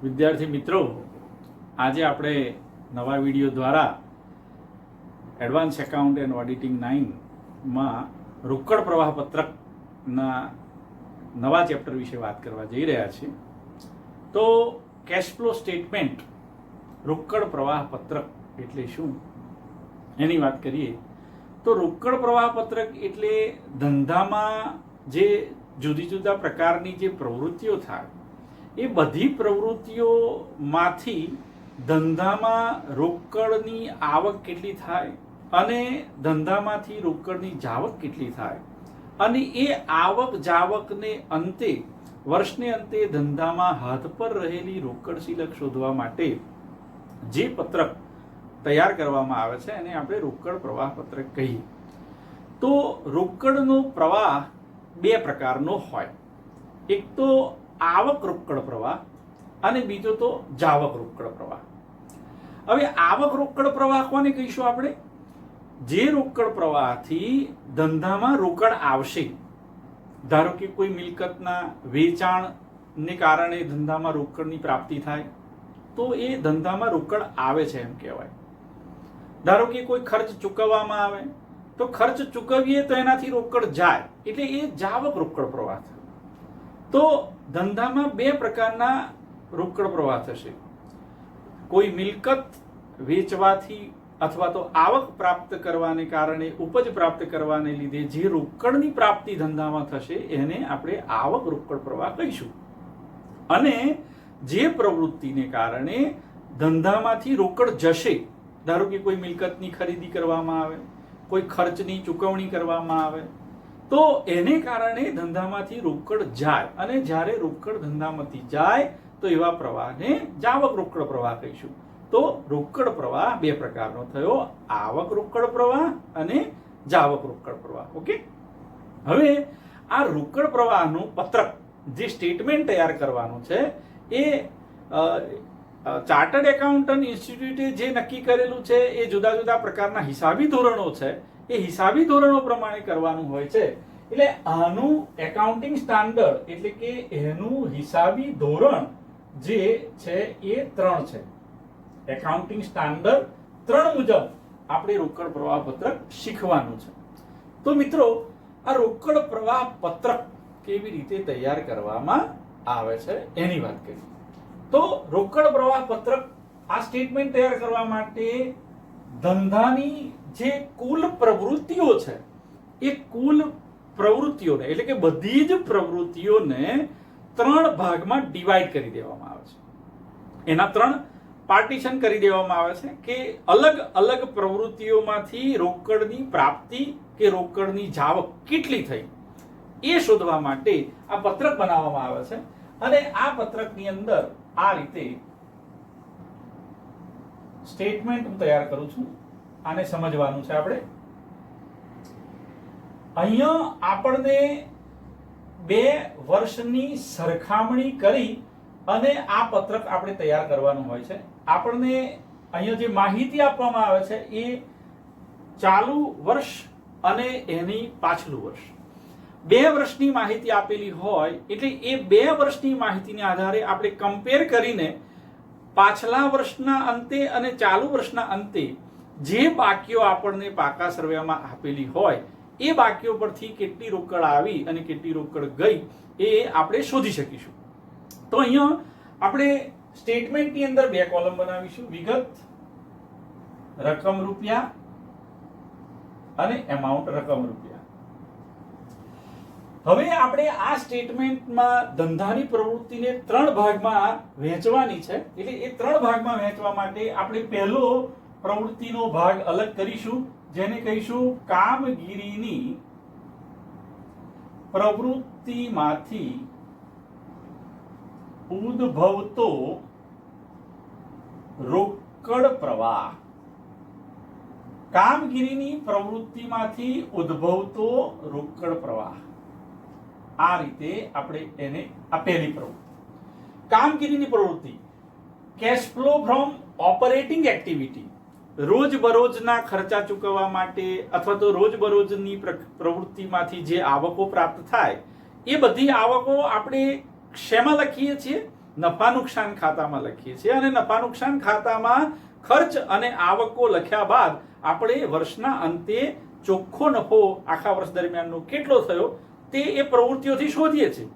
વિદ્યાર્થી મિત્રો, આજે આપણે નવા વિડીયો દ્વારા એડવાન્સ એકાઉન્ટ એન્ડ ઓડિટિંગ 9માં રોકડ પ્રવાહ પત્રકના નવા ચેપ્ટર વિશે વાત કરવા જઈ રહ્યા છીએ. તો કેશ ફ્લો સ્ટેટમેન્ટ રોકડ પ્રવાહ પત્રક એટલે શું એની વાત કરીએ તો રોકડ પ્રવાહ પત્રક એટલે ધંધામાં જે જુદી જુદા પ્રકારની જે પ્રવૃત્તિઓ થાય એ બધી પ્રવૃત્તિઓમાંથી ધંધામાં રોકડની આવક કેટલી થાય અને ધંધામાંથી રોકડની જાવક કેટલી થાય અને એ આવક જાવકને અંતે વર્ષને અંતે ધંધામાં હાથ પર રહેલી રોકડ શિલક શોધવા માટે જે પત્રક તૈયાર કરવામાં આવે છે એને આપણે રોકડ પ્રવાહ પત્રક કહીએ. તો રોકડનો પ્રવાહ બે પ્રકારનો હોય. એક તો આવક રોકડ પ્રવાહ અને બીજો તો જાવક રોકડ પ્રવાહ. હવે આવક રોકડ પ્રવાહ કોને કહીશું આપણે? જે રોકડ પ્રવાહથી ધંધામાં રોકડ આવશે. ધારો કે કોઈ મિલકતના વેચાણને કારણે ધંધામાં રોકડની પ્રાપ્તિ થાય તો એ ધંધામાં રોકડ આવે છે એમ કહેવાય. ધારો કે કોઈ ખર્ચ ચૂકવવામાં આવે તો ખર્ચ ચૂકવીએ તો એનાથી રોકડ જાય એટલે એ જાવક રોકડ પ્રવાહ થાય. તો ધંધામાં બે પ્રકારના રોકડ પ્રવાહ થશે. કોઈ મિલકત વેચવાથી અથવા તો આવક પ્રાપ્ત કરવાને કારણે ઉપજ પ્રાપ્ત કરવાને લીધે જે રોકડની પ્રાપ્તિ ધંધામાં થશે એને આપણે આવક રોકડ પ્રવાહ કહીશું. અને જે પ્રવૃત્તિને કારણે ધંધામાંથી રોકડ જશે, ધારો કે કોઈ મિલકતની ખરીદી કરવામાં આવે, કોઈ ખર્ચની ચૂકવણી કરવામાં આવે તો એને કારણે ધંધામાંથી રોકડ જાય અને જ્યારે રોકડ ધંધામાંથી જાય તો એવા પ્રવાહને જાવક રોકડ પ્રવાહ કહીશું. તો રોકડ પ્રવાહ બે પ્રકારનો થયો, આવક રોકડ પ્રવાહ અને જાવક રોકડ પ્રવાહ. ઓકે, હવે આ રોકડ પ્રવાહનું પત્રક જે સ્ટેટમેન્ટ તૈયાર કરવાનું છે એ ચાર્ટર્ડ એકાઉન્ટન્ટ ઇન્સ્ટિટ્યૂટે જે નક્કી કરેલું છે એ જુદા જુદા પ્રકારના હિસાબી ધોરણો છે એ હિસાબી ધોરણો પ્રમાણે કરવાનું હોય છે. એટલે આનું એકાઉન્ટિંગ સ્ટાન્ડર્ડ એટલે કે એનું હિસાબી ધોરણ જે છે એ 3 છે. એકાઉન્ટિંગ સ્ટાન્ડર્ડ 3 મુજબ આપણે રોકડ પ્રવાહ પત્રક શીખવાનું છે. તો મિત્રો, આ રોકડ પ્રવાહ પત્રક કેવી રીતે તૈયાર કરવામાં આવે છે એની વાત કરીએ. તો રોકડ પ્રવાહ પત્રક આ સ્ટેટમેન્ટ તૈયાર કરવા માટે ધંધાની જે કુલ પ્રવૃત્તિઓ છે એ કુલ પ્રવૃત્તિઓને એટલે કે બધી જ પ્રવૃત્તિઓને 3 ભાગમાં ડિવાઈડ કરી દેવામાં આવે છે. એના 3 પાર્ટીશન કરી દેવામાં આવે છે કે અલગ અલગ પ્રવૃત્તિઓમાંથી રોકડની પ્રાપ્તિ કે રોકડની જાવક કેટલી થઈ એ શોધવા માટે આ પત્રક બનાવવામાં આવે છે. અને આ પત્રકની અંદર આ રીતે સ્ટેટમેન્ટ હું તૈયાર કરું છું. આને સમજવાનું છે આપણે. અહીંયા આપણને 2 વર્ષની સરખામણી કરી અને આ પત્રક આપણે તૈયાર કરવાનું હોય છે. આપણને અહીંયા જે માહિતી આપવામાં આવે છે એ ચાલુ વર્ષ અને એની પાછલું વર્ષ 2 વર્ષની માહિતી આપેલી હોય એટલે એ 2 વર્ષની માહિતીના આધારે આપણે કમ્પેર કરીને પાછલા વર્ષના અંતે અને ચાલુ વર્ષના અંતે જે બાકીઓ આપણને પાકા સર્વેમાં આપેલી હોય એ બાકીઓ પરથી કેટલી રોકડ આવી અને કેટલી રોકડ ગઈ એ આપણે શોધી શકીશું. તો અહીંયા આપણે સ્ટેટમેન્ટની અંદર 2 કોલમ બનાવીશું, વિગત રકમ રૂપિયા અને એમાઉન્ટ રકમ રૂપિયા. હવે આપણે આ સ્ટેટમેન્ટમાં ધંધાની પ્રવૃત્તિને 3 ભાગમાં વહેંચવાની છે. એટલે એ 3 ભાગમાં વહેંચવા માટે આપણે પહેલો પ્રવૃત્તિનો ભાગ અલગ કરીશું જેને કહીશું કામગીરીની પ્રવૃત્તિમાંથી ઉદ્ભવતો રોકડ પ્રવાહ. કામગીરીની પ્રવૃત્તિમાંથી ઉદ્ભવતો રોકડ પ્રવાહ. આ રીતે આપણે એને આ પહેલી પ્રવૃત્તિ. કામગીરીની પ્રવૃત્તિ, cache flow from operating activity, રોજબરોજના ખર્ચા ચૂકવવા માટે અથવા તો રોજબરોજની પ્રવૃત્તિમાંથી જે આવકો પ્રાપ્ત થાય એ બધી આવકો આપણે શેમાં લખીએ છીએ નફા નુકસાન ખાતામાં લખીએ છીએ અને નફા નુકસાન ખાતામાં ખર્ચ અને આવકો લખ્યા બાદ આપણે વર્ષના અંતે ચોખ્ખો નફો આખા વર્ષ દરમિયાનનો કેટલો થયો તે એ પ્રવૃત્તિઓથી શોધીએ છીએ.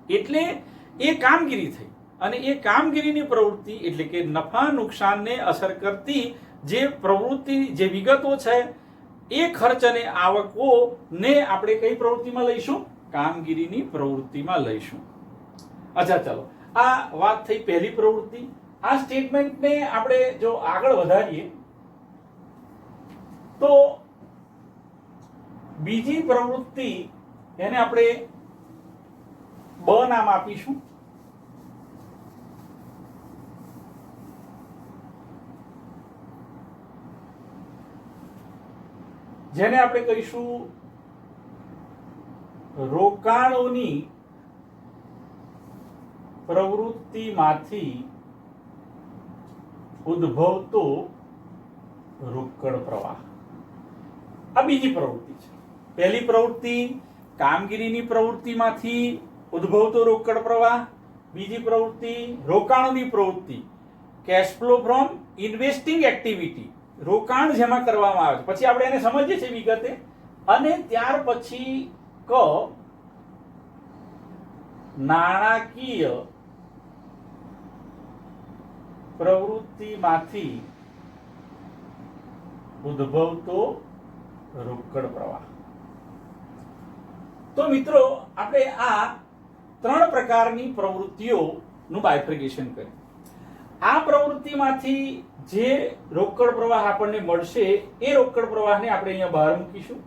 એટલે એ કામગીરી થઈ અને એ કામગીરીની પ્રવૃત્તિ એટલે કે નફા નુકસાનને અસર કરતી જે પ્રવૃત્તિ જે વિગતો છે એ ખર્ચ અને આવકોને આપણે કઈ પ્રવૃત્તિમાં લઈશું? કામગીરીની પ્રવૃત્તિમાં લઈશું. અચ્છા, ચલો, આ વાત થઈ પહેલી પ્રવૃત્તિ. આ સ્ટેટમેન્ટને આપણે જો આગળ વધારીએ તો બીજી પ્રવૃત્તિ એને આપણે બ નામ આપીશું. જેને આપણે કહીશું રોકાણોની પ્રવૃત્તિમાંથી ઉદ્ભવતો રોકડ પ્રવાહ. આ બીજી પ્રવૃત્તિ છે. પહેલી પ્રવૃત્તિ કામગીરીની પ્રવૃત્તિમાંથી ઉદ્ભવતો રોકડ પ્રવાહ. બીજી પ્રવૃત્તિ રોકાણોની પ્રવૃત્તિ, cache flow from investing activity, રોકાણ જેમાં કરવામાં આવે છે. પછી આપણે એને સમજીએ છીએ વિગતે. અને ત્યાર પછી ક નાણાકીય પ્રવૃત્તિમાંથી ઉદ્ભવતો રોકડ પ્રવાહ. તો મિત્રો આપણે આ ત્રણ પ્રકારની પ્રવૃત્તિઓનું બાયફર્ગેશન કર્યું. આ પ્રવૃત્તિમાંથી જે રોકડ પ્રવાહ આપણને મળશે એ રોકડ પ્રવાહને આપણે અહીંયા બહાર મૂકીશું.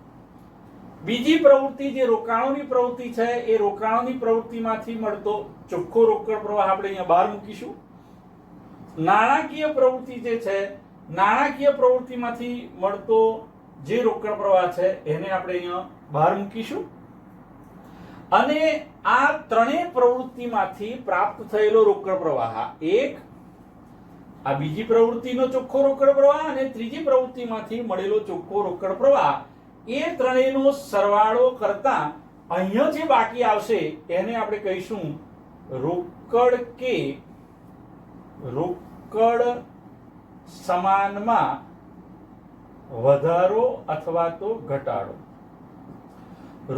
બીજી પ્રવૃત્તિ જે રોકાણોની પ્રવૃત્તિ છે એ રોકાણોની પ્રવૃત્તિમાંથી મળતો ચોખ્ખો રોકડ પ્રવાહ આપણે અહીંયા બહાર મૂકીશું. નાણાકીય પ્રવૃત્તિ જે છે નાણાકીય પ્રવૃત્તિમાંથી મળતો જે રોકડ પ્રવાહ છે એને આપણે અહીંયા બહાર મૂકીશું. અને આ ત્રણેય પ્રવૃત્તિમાંથી પ્રાપ્ત થયેલો રોકડ પ્રવાહ એક આ બીજી પ્રવૃત્તિનો ચોખ્ખો રોકડ પ્રવાહ અને ત્રીજી પ્રવૃત્તિમાંથી મળેલો ચોખ્ખો રોકડ પ્રવાહ એ ત્રણેયનો સરવાળો કરતા અહીંયા જે બાકી આવશે એને આપણે કહીશું રોકડ કે રોકડ સમાનમાં વધારો અથવા તો ઘટાડો.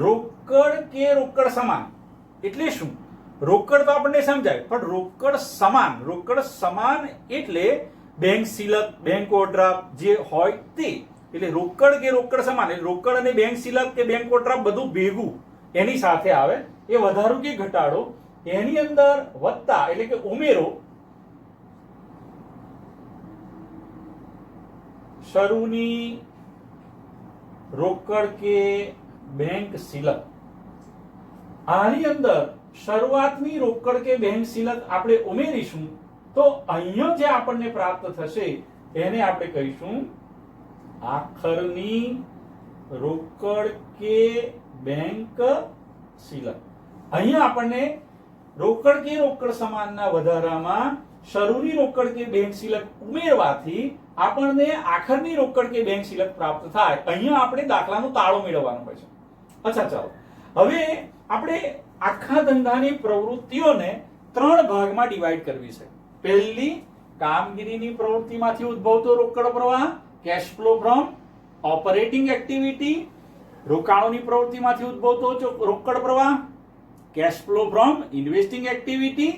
રોકડ કે રોકડ સમાન એટલે શું? રોકડ તો આપણને સમજાય, પણ રોકડ સમાન એટલે બેંક સિલક, બેંક ઓવરડ્રાફ્ટ જે હોય તે. એટલે રોકડ કે રોકડ સમાન એટલે રોકડ અને બેંક સિલક કે બેંક ઓવરડ્રાફ્ટ બધું ભેગું એની સાથે આવે. એ વધારો કે ઘટાડો એની અંદર વત્તા એટલે કે ઉમેરો શરૂની રોકડ કે બેંક સિલક. આની અંદર શરૂઆતની રોકડ કે બેંક સિલક આપણે ઉમેરીશું તો અહીંયા જે આપણને પ્રાપ્ત થશે એને આપણે કહીશું આખરની રોકડ કે બેંક સિલક. અહીંયા આપણને રોકડ કે રોકડ સમાનના વધારામાં શરૂની રોકડ કે બેંક સિલક ઉમેરવાથી આપણને આખરની રોકડ કે બેંક સિલક પ્રાપ્ત થાય. અહીંયા આપણે દાખલાનો તાળો મેળવવાનો હોય છે. અચ્છા, ચાલો હવે આપણે આખા ધંધાની પ્રવૃત્તિઓને ત્રણ ભાગમાં ડિવાઈડ કરવી છે. પહેલી કામગીરીની પ્રવૃત્તિમાંથી ઉદ્ભવતો રોકડ પ્રવાહ, cash flow from operating activity. રોકાણોની પ્રવૃત્તિમાંથી ઉદ્ભવતો રોકડ પ્રવાહ, cash flow from investing activity.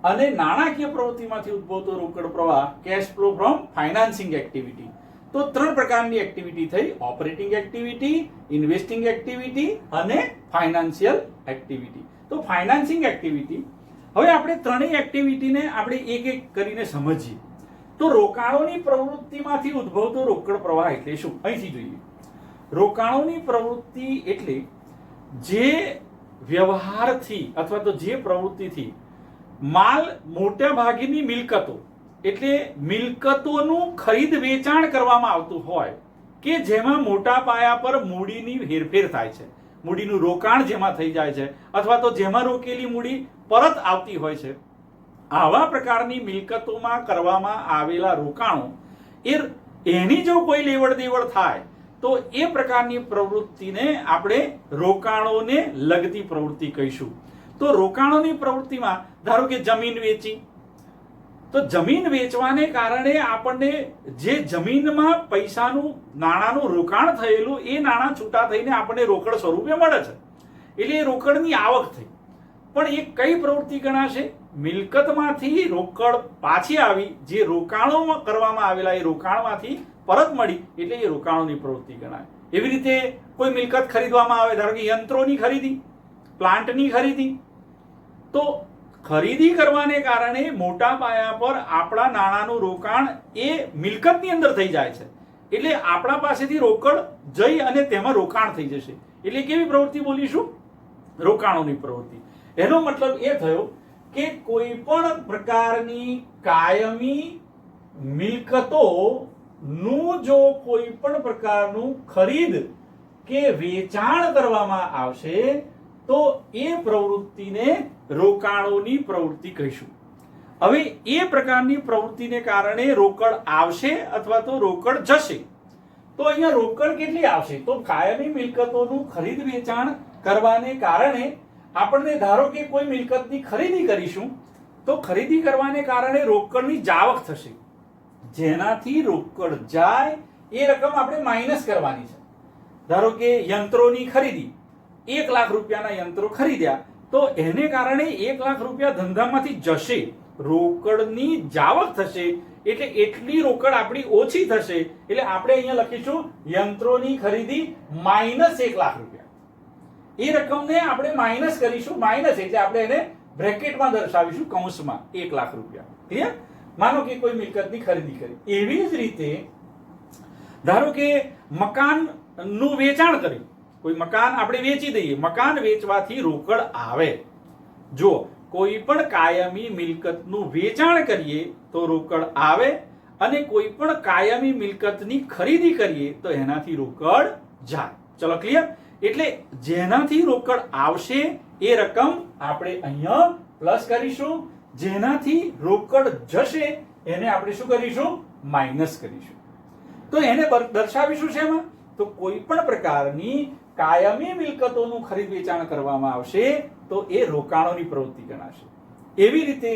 અને નાણાકીય પ્રવૃત્તિમાંથી ઉદ્ભવતો રોકડ પ્રવાહ, cash flow from financing activity. તો ત્રણ પ્રકારની એક્ટિવિટી થઈ: ઓપરેટિંગ એક્ટિવિટી, ઇન્વેસ્ટિંગ એક્ટિવિટી અને ફાઇનાન્શિયલ એક્ટિવિટી. તો ફાઇનાન્સિંગ એક્ટિવિટી હવે આપણે ત્રણેય એક્ટિવિટીને આપણે એક એક કરીને સમજીએ. તો રોકાણોની પ્રવૃત્તિમાંથી ઉદ્ભવતો રોકડ પ્રવાહ એટલે શું? અહીંથી જોઈએ. રોકાણોની પ્રવૃત્તિ એટલે જે વ્યવહારથી અથવા તો જે પ્રવૃત્તિથી માલ મોટા ભાગની મિલકતો એટલે મિલકતોનું ખરીદ વેચાણ કરવામાં આવતું હોય કે જેમાં મોટા પાયા પર મૂડીની હેરફેર થાય છે, મૂડીનું રોકાણ જેમાં થઈ જાય છે અથવા તો જેમાં રોકેલી મૂડી પરત આવતી હોય છે. આવા પ્રકારની મિલકતોમાં કરવામાં આવેલા રોકાણો એની જો કોઈ લેવડ દેવડ થાય તો એ પ્રકારની પ્રવૃત્તિને આપણે રોકાણોને લગતી પ્રવૃત્તિ કહીશું. તો તો રોકાણોની પ્રવૃત્તિમાં ધારો કે જમીન વેચી, તો જમીન વેચવાને કારણે આપણને જે જમીનમાં પૈસાનું નાણાંનું રોકાણ થયેલું એ નાણાં છૂટા થઈને આપણને રોકડ સ્વરૂપે મળે છે, એટલે એ રોકડની આવક થઈ. પણ એ કઈ પ્રવૃત્તિ ગણાશે? મિલકતમાંથી રોકડ પાછી આવી, જે રોકાણોમાં કરવામાં આવેલા એ રોકાણમાંથી પરત મળી, એટલે એ રોકાણોની પ્રવૃત્તિ ગણાય. એવી રીતે કોઈ મિલકત ખરીદવામાં આવે, ધારો કે યંત્રોની ખરીદી, પ્લાન્ટની ખરીદી, તો ખરીદી કરવાને કારણે મોટા પાયા પર આપણા નાણાંનું રોકાણ એ મિલકતની અંદર થઈ જાય છે, એટલે આપણા પાસેથી રોકડ જઈ અને તેમાં રોકાણ થઈ જશે. એટલે કેવી પ્રવૃત્તિ બોલીશું? રોકાણોની પ્રવૃત્તિ. એનો મતલબ એ થયો કે કોઈ પણ પ્રકારની કાયમી મિલકતોનું જો કોઈ પણ પ્રકારનું ખરીદ કે વેચાણ કરવામાં આવશે તો એ પ્રવૃત્તિને રોકાણોની પ્રવૃત્તિ કહીશું. હવે એ પ્રકારની પ્રવૃત્તિને કારણે રોકડ આવશે અથવા તો રોકડ જશે. તો અહીંયા રોકડ કેટલી આવશે? તો કાયમી મિલકતોનું ખરીદ વેચાણ કરવાને કારણે આપણને ધારો કે કોઈ મિલકતની ખરીદી કરીશું, તો ખરીદી કરવાને કારણે રોકડની જાવક થશે. જેનાથી રોકડ જાય એ રકમ આપણે માઇનસ કરવાની છે. ધારો કે યંત્રોની ખરીદી, 1 લાખ રૂપિયાના યંત્રો ખરીદ્યા, તો એને કારણે 1 લાખ રૂપિયા ધંધામાંથી જશે, રોકડની જાવક થશે, એટલે એટલી રોકડ આપણી ઓછી થશે. એટલે આપણે અહીંયા લખીશું યંત્રોની ખરીદી માઇનસ 1 લાખ રૂપિયા. એ રકમને આપણે માઇનસ કરીશું, માઇનસ એટલે આપણે એને બ્રેકેટમાં દર્શાવીશું, કૌંસમાં 1 લાખ રૂપિયા. ક્લિયર? માનો કે કોઈ મિલકતની ખરીદી કરી. એવી જ રીતે ધારો કે મકાનનું વેચાણ કર્યું, કોઈ મકાન આપણે વેચી દઈએ, મકાન વેચવાથી રોકડ આવે. જો કોઈ પણ કાયમી મિલકતનું વેચાણ કરીએ તો રોકડ આવે, અને કોઈ પણ કાયમી મિલકતની ખરીદી કરીએ તો એનાથી રોકડ જાય. ચલો ક્લિયર? એટલે જેનાથી રોકડ આવશે એ રકમ આપણે અહીંયા પ્લસ કરીશું, જેનાથી રોકડ જશે એને આપણે શું કરીશું? માઇનસ કરીશું. તો એને દર્શાવીશું શેમાં? તો કોઈ પણ પ્રકારની કાયમી મિલકતોનું ખરીદ વેચાણ કરવામાં આવશે તો એ રોકાણોની પ્રવૃત્તિ ગણાશે. એવી રીતે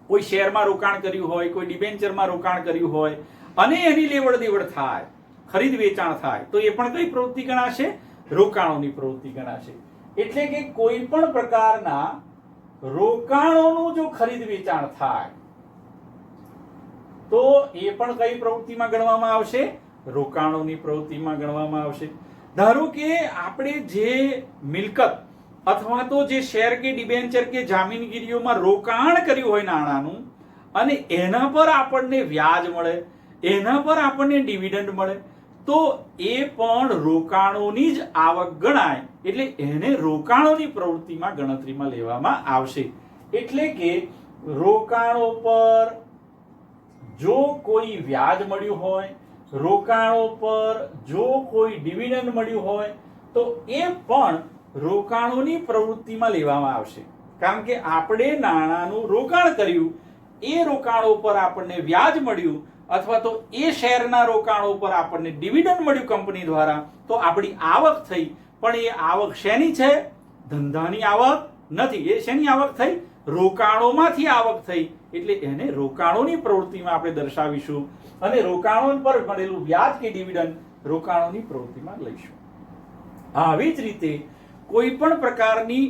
કોઈ શેરમાં રોકાણ કર્યું હોય, કોઈ ડિબેન્ચરમાં રોકાણ કર્યું હોય અને એની લેવડ દેવડ થાય, ખરીદ વેચાણ થાય, તો એ પણ કઈ પ્રવૃત્તિ ગણાશે? રોકાણોની પ્રવૃત્તિ ગણાશે. એટલે કે કોઈ પણ પ્રકારના રોકાણોનું જો ખરીદ વેચાણ થાય તો એ પણ કઈ પ્રવૃત્તિમાં ગણવામાં આવશે? રોકાણોની પ્રવૃત્તિમાં ગણવામાં આવશે. ધારો કે આપણે જે મિલકત અથવા તો જે શેર કે ડિબેન્ચર કે જામીનગીરીઓમાં રોકાણ કર્યું હોય નાણાંનું, અને એના પર આપણને વ્યાજ મળે, એના પર આપણને ડિવિડન્ડ મળે, તો એ પણ રોકાણોની જ આવક ગણાય. એટલે એને રોકાણોની પ્રવૃત્તિમાં ગણતરીમાં લેવામાં આવશે. એટલે કે રોકાણો પર જો કોઈ વ્યાજ મળ્યું હોય, રોકાણો પર જો કોઈ ડિવિડન્ડ મળ્યું હોય, તો એ પણ રોકાણોની પ્રવૃત્તિમાં લેવામાં આવશે. કારણ કે આપણે નાણાંનું રોકાણ કર્યું, એ રોકાણો પર આપણને વ્યાજ મળ્યું, અથવા તો એ શેરના રોકાણો પર આપણને ડિવિડન્ડ મળ્યું કંપની દ્વારા, તો આપણી આવક થઈ. પણ એ આવક શેની છે? ધંધાની આવક નથી. એ શેની આવક થઈ? રોકાણોમાંથી આવક થઈ. એટલે એને રોકાણોની પ્રવૃત્તિમાં આપણે દર્શાવીશું, અને રોકાણો પર મળેલું વ્યાજ કે ડિવિડન્ડ રોકાણોની પ્રવૃત્તિમાં લઈશું. આવી જ રીતે કોઈ પણ પ્રકારની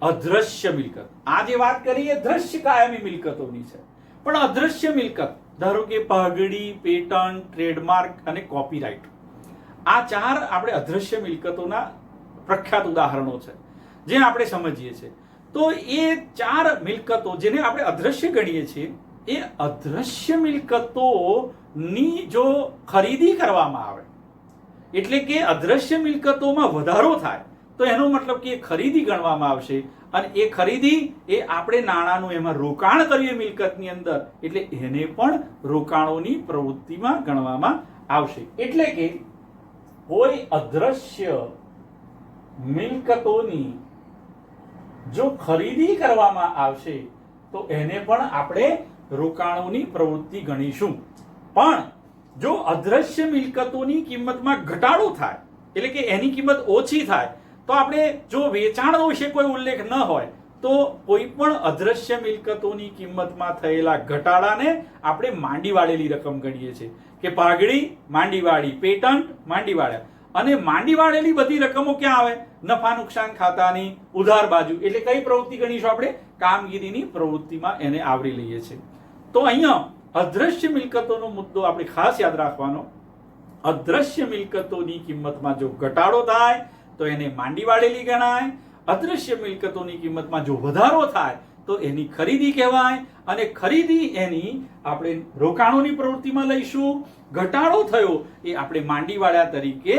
અદ્રશ્ય મિલકત, આ જે વાત કરી એ દ્રશ્ય કાયમી મિલકતોની છે, પણ અદ્રશ્ય મિલકત ધારો કે પગડી, પેટન્ટ, ટ્રેડમાર્ક અને કોપીરાઇટ, આ 4 આપણે અદ્રશ્ય મિલકતોના પ્રખ્યાત ઉદાહરણો છે જે આપણે સમજીએ છીએ. તો એ 4 મિલકતો જેને આપણે અદ્રશ્ય ગણીએ છીએ, એ અદ્રશ્ય મિલકતોની જો ખરીદી કરવામાં આવે, એટલે કે અદ્રશ્ય મિલકતોમાં વધારો થાય, તો એનો મતલબ કે ખરીદી ગણવામાં આવશે. અને એ ખરીદી એ આપણે નાણાંનું એમાં રોકાણ કર્યું મિલકતની અંદર, એટલે એને પણ રોકાણોની પ્રવૃત્તિમાં ગણવામાં આવશે. એટલે કે કોઈ અદ્રશ્ય મિલકતોની જો ખરીદી કરવામાં આવશે તો એને પણ આપણે રોકાણોની પ્રવૃત્તિ ગણીશું. પણ જો અદ્રશ્ય મિલકતોની કિંમતમાં ઘટાડો થાય, એટલે કે એની કિંમત ઓછી થાય, તો આપણે જો વેચાણ વિશે કોઈ ઉલ્લેખ ન હોય તો કોઈ પણ અદ્રશ્ય મિલકતોની કિંમતમાં થયેલા ઘટાડાને આપણે માંડી વાળેલી રકમ ગણીએ છીએ કે પાઘડી માંડી વાળી, પેટન્ટ માંડી વાળ્યા. અને માંડી વાળેલી બધી રકમો ક્યાં આવે? નફા નુકસાન ખાતાની ઉધાર બાજુ. એટલે કઈ પ્રવૃત્તિ ગણીશું આપણે? કામગીરીની પ્રવૃત્તિમાં એને આવરી લઈએ છીએ. તો અહીંયા અદ્રશ્ય મિલકતોનો મુદ્દો આપણે ખાસ યાદ રાખવાનો. અદ્રશ્ય મિલકતોની કિંમતમાં જો ઘટાડો થાય તો એને માંડી વાળેલી ગણાય. અદ્રશ્ય મિલકતોની કિંમતમાં જો વધારો થાય તો એની ખરીદી કહેવાય. અને ખરીદી એની આપણે રોકાણોની પ્રવૃત્તિમાં લઈશું. ઘટાડો થયો એ આપણે માંડી વાળ્યા તરીકે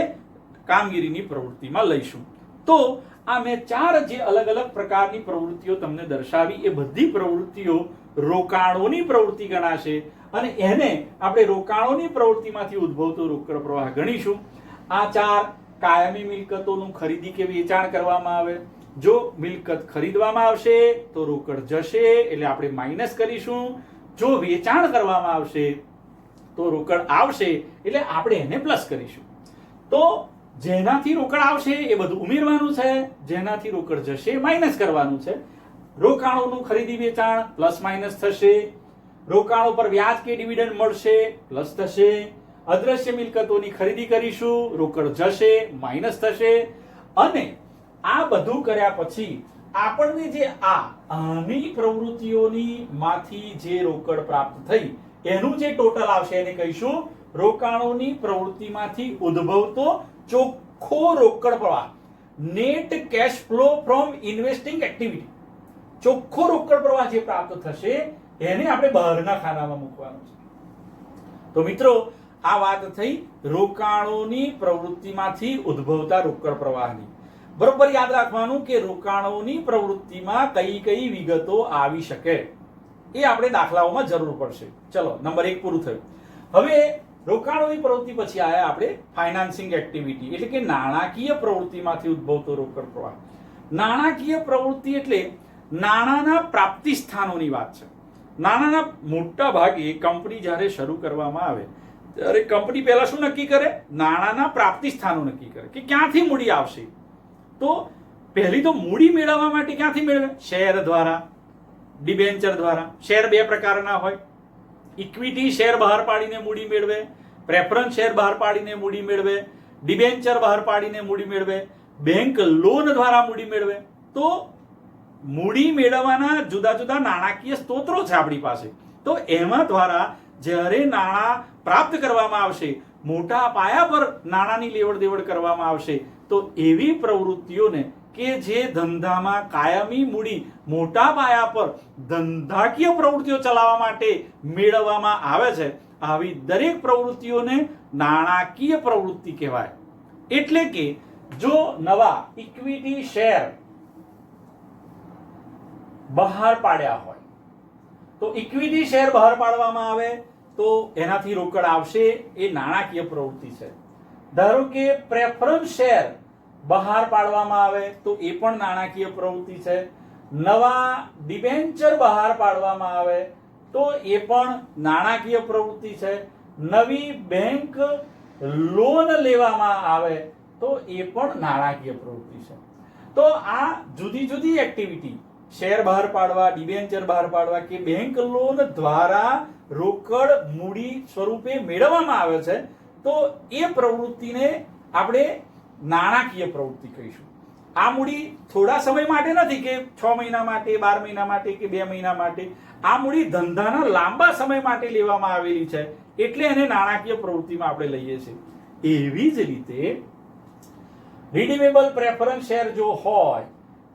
કામગીરીની પ્રવૃત્તિમાં લઈશું. તો આ મેં 4 જે અલગ અલગ પ્રકારની પ્રવૃત્તિઓ તમને દર્શાવી, એ બધી પ્રવૃત્તિઓ રોકાણોની પ્રવૃત્તિ ગણાશે અને એને આપણે રોકાણોની પ્રવૃત્તિમાંથી ઉદ્ભવતો રોકડ પ્રવાહ ગણીશું. આ 4 કાયમી મિલકતોનું ખરીદી કે વેચાણ કરવામાં આવે. જો મિલકત ખરીદવામાં આવશે તો રોકડ જશે, એટલે આપણે માઇનસ કરીશું. જો વેચાણ કરવામાં આવશે તો રોકડ આવશે, એટલે આપણે એને પ્લસ કરીશું. તો જેનાથી રોકડ આવશે એ બધું ઉમેરવાનું છે, જેનાથી રોકડ જશે માઇનસ કરવાનું છે. રોકાણોનું ખરીદી વેચાણ પ્લસ માઇનસ થશે. રોકાણો પર વ્યાજ કે ડિવિડન્ડ મળશે, પ્લસ થશે. અદ્રશ્ય મિલકતોની ખરીદી કરીશું, રોકડ જશે, માઇનસ થશે. અને આ બધું કર્યા પછી આપણને જે આની પ્રવૃત્તિઓની માંથી જે રોકડ પ્રાપ્ત થઈ એનું જે ટોટલ આવશે એને કહીશું રોકાણોની પ્રવૃત્તિમાંથી ઉદ્ભવતો ચોખ્ખો રોકડ પ્રવાહ. Net cache flow from investing activity. ચોખ્ખો રોકડ પ્રવાહ જે પ્રાપ્ત થશે એને આપણે બહારના ખાનામાં મૂકવાનું છે. તો મિત્રો, આ વાત થઈ રોકાણોની પ્રવૃત્તિમાંથી ઉદ્ભવતા રોકડ પ્રવાહની. બરોબર યાદ રાખવાનું કે રોકાણોની પ્રવૃત્તિમાં કઈ કઈ વિગતો આવી શકે એ આપણે દાખલાઓમાં જરૂર પડશે. ચલો, નંબર 1 પૂરું થયું. હવે રોકાણોની પ્રવૃત્તિ પછી આયા આપણે ફાઇનાન્સિંગ એક્ટિવિટી, એટલે કે નાણાકીય પ્રવૃત્તિમાંથી ઉદ્ભવતો રોકડ પ્રવાહ. નાણાકીય પ્રવૃત્તિ એટલે નાણાંના પ્રાપ્તિ સ્થાનોની વાત છે. નાણાંના મોટા ભાગે કંપની જ્યારે શરૂ કરવામાં આવે ત્યારે કંપની પહેલા શું નક્કી કરે? નાણાંના પ્રાપ્તિ સ્થાનો નક્કી કરે કે ક્યાંથી મૂડી આવશે. તો પહેલી તો મૂડી મેળવવા માટે ક્યાંથી મેળવે? શેર દ્વારા, ડિબેન્ચર દ્વારા. શેર 2 પ્રકારના હોય. ઇક્વિટી શેર બહાર પાડીને મૂડી મેળવે, પ્રેફરન્સ શેર બહાર પાડીને મૂડી મેળવે, ડિબેન્ચર બહાર પાડીને મૂડી મેળવે, બેંક લોન દ્વારા મૂડી મેળવે. તો મૂડી મેળવવાના જુદા જુદા નાણાકીય સ્ત્રોતો છે આપણી પાસે. તો એમાં દ્વારા જ્યારે નાણાં પ્રાપ્ત કરવામાં આવશે, મોટા પાયા પર નાણાંની લેવડ દેવડ કરવામાં આવશે, તો એવી પ્રવૃત્તિઓને કે જે ધંધામાં કાયમી મૂડી મોટા પાયા પર ધંધાકીય પ્રવૃત્તિઓ ચલાવવા માટે મેળવવામાં આવે છે, આવી દરેક પ્રવૃત્તિઓને નાણાકીય પ્રવૃત્તિ કહેવાય. એટલે કે જો નવા ઇક્વિટી શેર બહાર પાડ્યા હોય તો ઇક્વિટી શેર બહાર પાડવામાં આવે તો એનાથી રોકડ આવશે, એ નાણાકીય પ્રવૃત્તિ છે. ધારો કે પ્રેફરન્સ શેર બહાર પાડવામાં આવે તો એ પણ નાણાકીય પ્રવૃત્તિ છે. નવા ડિબેન્ચર બહાર પાડવામાં આવે તો એ પણ નાણાકીય પ્રવૃત્તિ છે. નવી બેંક લોન લેવામાં આવે તો એ પણ નાણાકીય પ્રવૃત્તિ છે. તો આ જુદી જુદી એક્ટિવિટી, શેર બહાર પાડવા, ડિબેન્ચર બહાર પાડવા કે બેંક લોન દ્વારા રોકડ મૂડી સ્વરૂપે મેળવવામાં આવે છે, તો એ પ્રવૃત્તિને આપણે નાણાકીય પ્રવૃત્તિ કહીશું. આ મૂડી થોડા સમય માટે નથી કે 6 મહિના માટે, 12 મહિના માટે કે 2 મહિના માટે. આ મૂડી ધંધાના લાંબા સમય માટે લેવામાં આવેલી છે, એટલે એને નાણાકીય પ્રવૃત્તિમાં આપણે લઈએ છીએ. એવી જ રીતે રિડીમેબલ પ્રેફરન્સ શેર જો હોય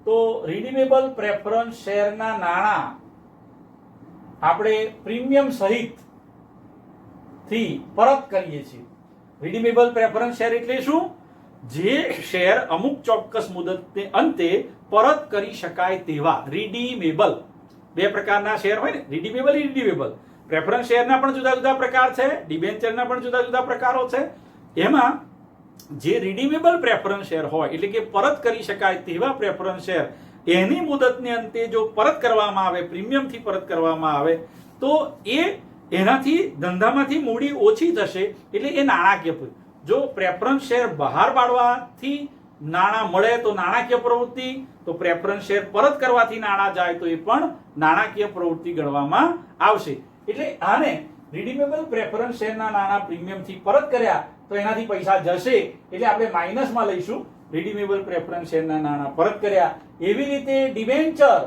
તો રિડીમેબલ પ્રેફરન્સ શેરના નાણાં આપણે પ્રીમિયમ સહિત થી પરત કરીએ છીએ. રિડીમેબલ પ્રેફરન્સ શેર એટલે શું? જે શેર અમુક ચોક્કસ મુદતને અંતે પરત કરી શકાય તેવા. રિડીમેબલ 2 પ્રકારના શેર હોય ને, રિડીમેબલ, ઇરિડીમેબલ. પ્રેફરન્સ શેરના પણ જુદા જુદા પ્રકાર છે, ડિબેન્ચરના પણ જુદા જુદા પ્રકારો છે. એમાં જે રિડીમેબલ પ્રેફરન્સ શેર હોય એટલે કે પરત કરી શકાય તેવા પ્રેફરન્સ શેર, એની મુદતને અંતે જો પરત કરવામાં આવે, પ્રીમિયમથી પરત કરવામાં આવે, તો એનાથી ધંધામાંથી મૂડી ઓછી થશે, એટલે એ નાણાકીય. જો પ્રેફરન્સ શેર બહાર પાડવાથી નાણાં મળે તો નાણાકીય પ્રવૃત્તિ, તો પ્રેફરન્સ શેર પરત કરવાથી નાણાં જાય તો એ પણ નાણાકીય પ્રવૃત્તિ ગણવામાં આવશે. એટલે આને રિડીમેબલ પ્રેફરન્સ શેરના નાણાં પ્રીમિયમથી પરત કર્યા તો એનાથી પૈસા જશે, એટલે આપણે માઇનસમાં લઈશું. રિડીમેબલ પ્રેફરન્સ શેરના નાણાં પરત કર્યા. એવી રીતે ડિબેન્ચર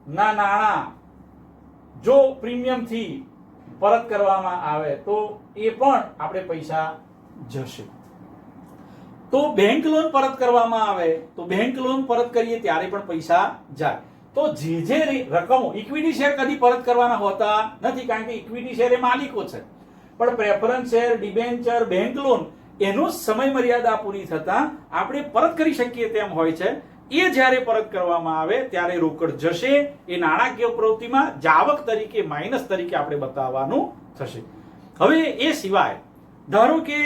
ના નાણાં જો પ્રીમિયમથી પરત કરવામાં આવે તો એ પણ આપણે પૈસા જશે. તો બેંક લોન પરત કરવામાં આવે તો બેંક લોન પરત કરીએ ત્યારે પણ પૈસા જાય. તો જે રકમો ઇક્વિટી શેર કદી પરત કરવાના હોતા નથી, કારણ કે ઇક્વિટી શેર એ માલિકો છે, પણ preference share, debenture, bank loan એનો સમય મર્યાદા પૂરી થતા આપણે પરત કરી શકીએ તેમ હોય છે. એ જ્યારે પરત કરવામાં આવે ત્યારે રોકડ જશે. એ નાણાકીય પ્રવૃત્તિમાં જાવક તરીકે, માઇનસ તરીકે આપણે બતાવવાનું થશે. હવે એ સિવાય ધારો કે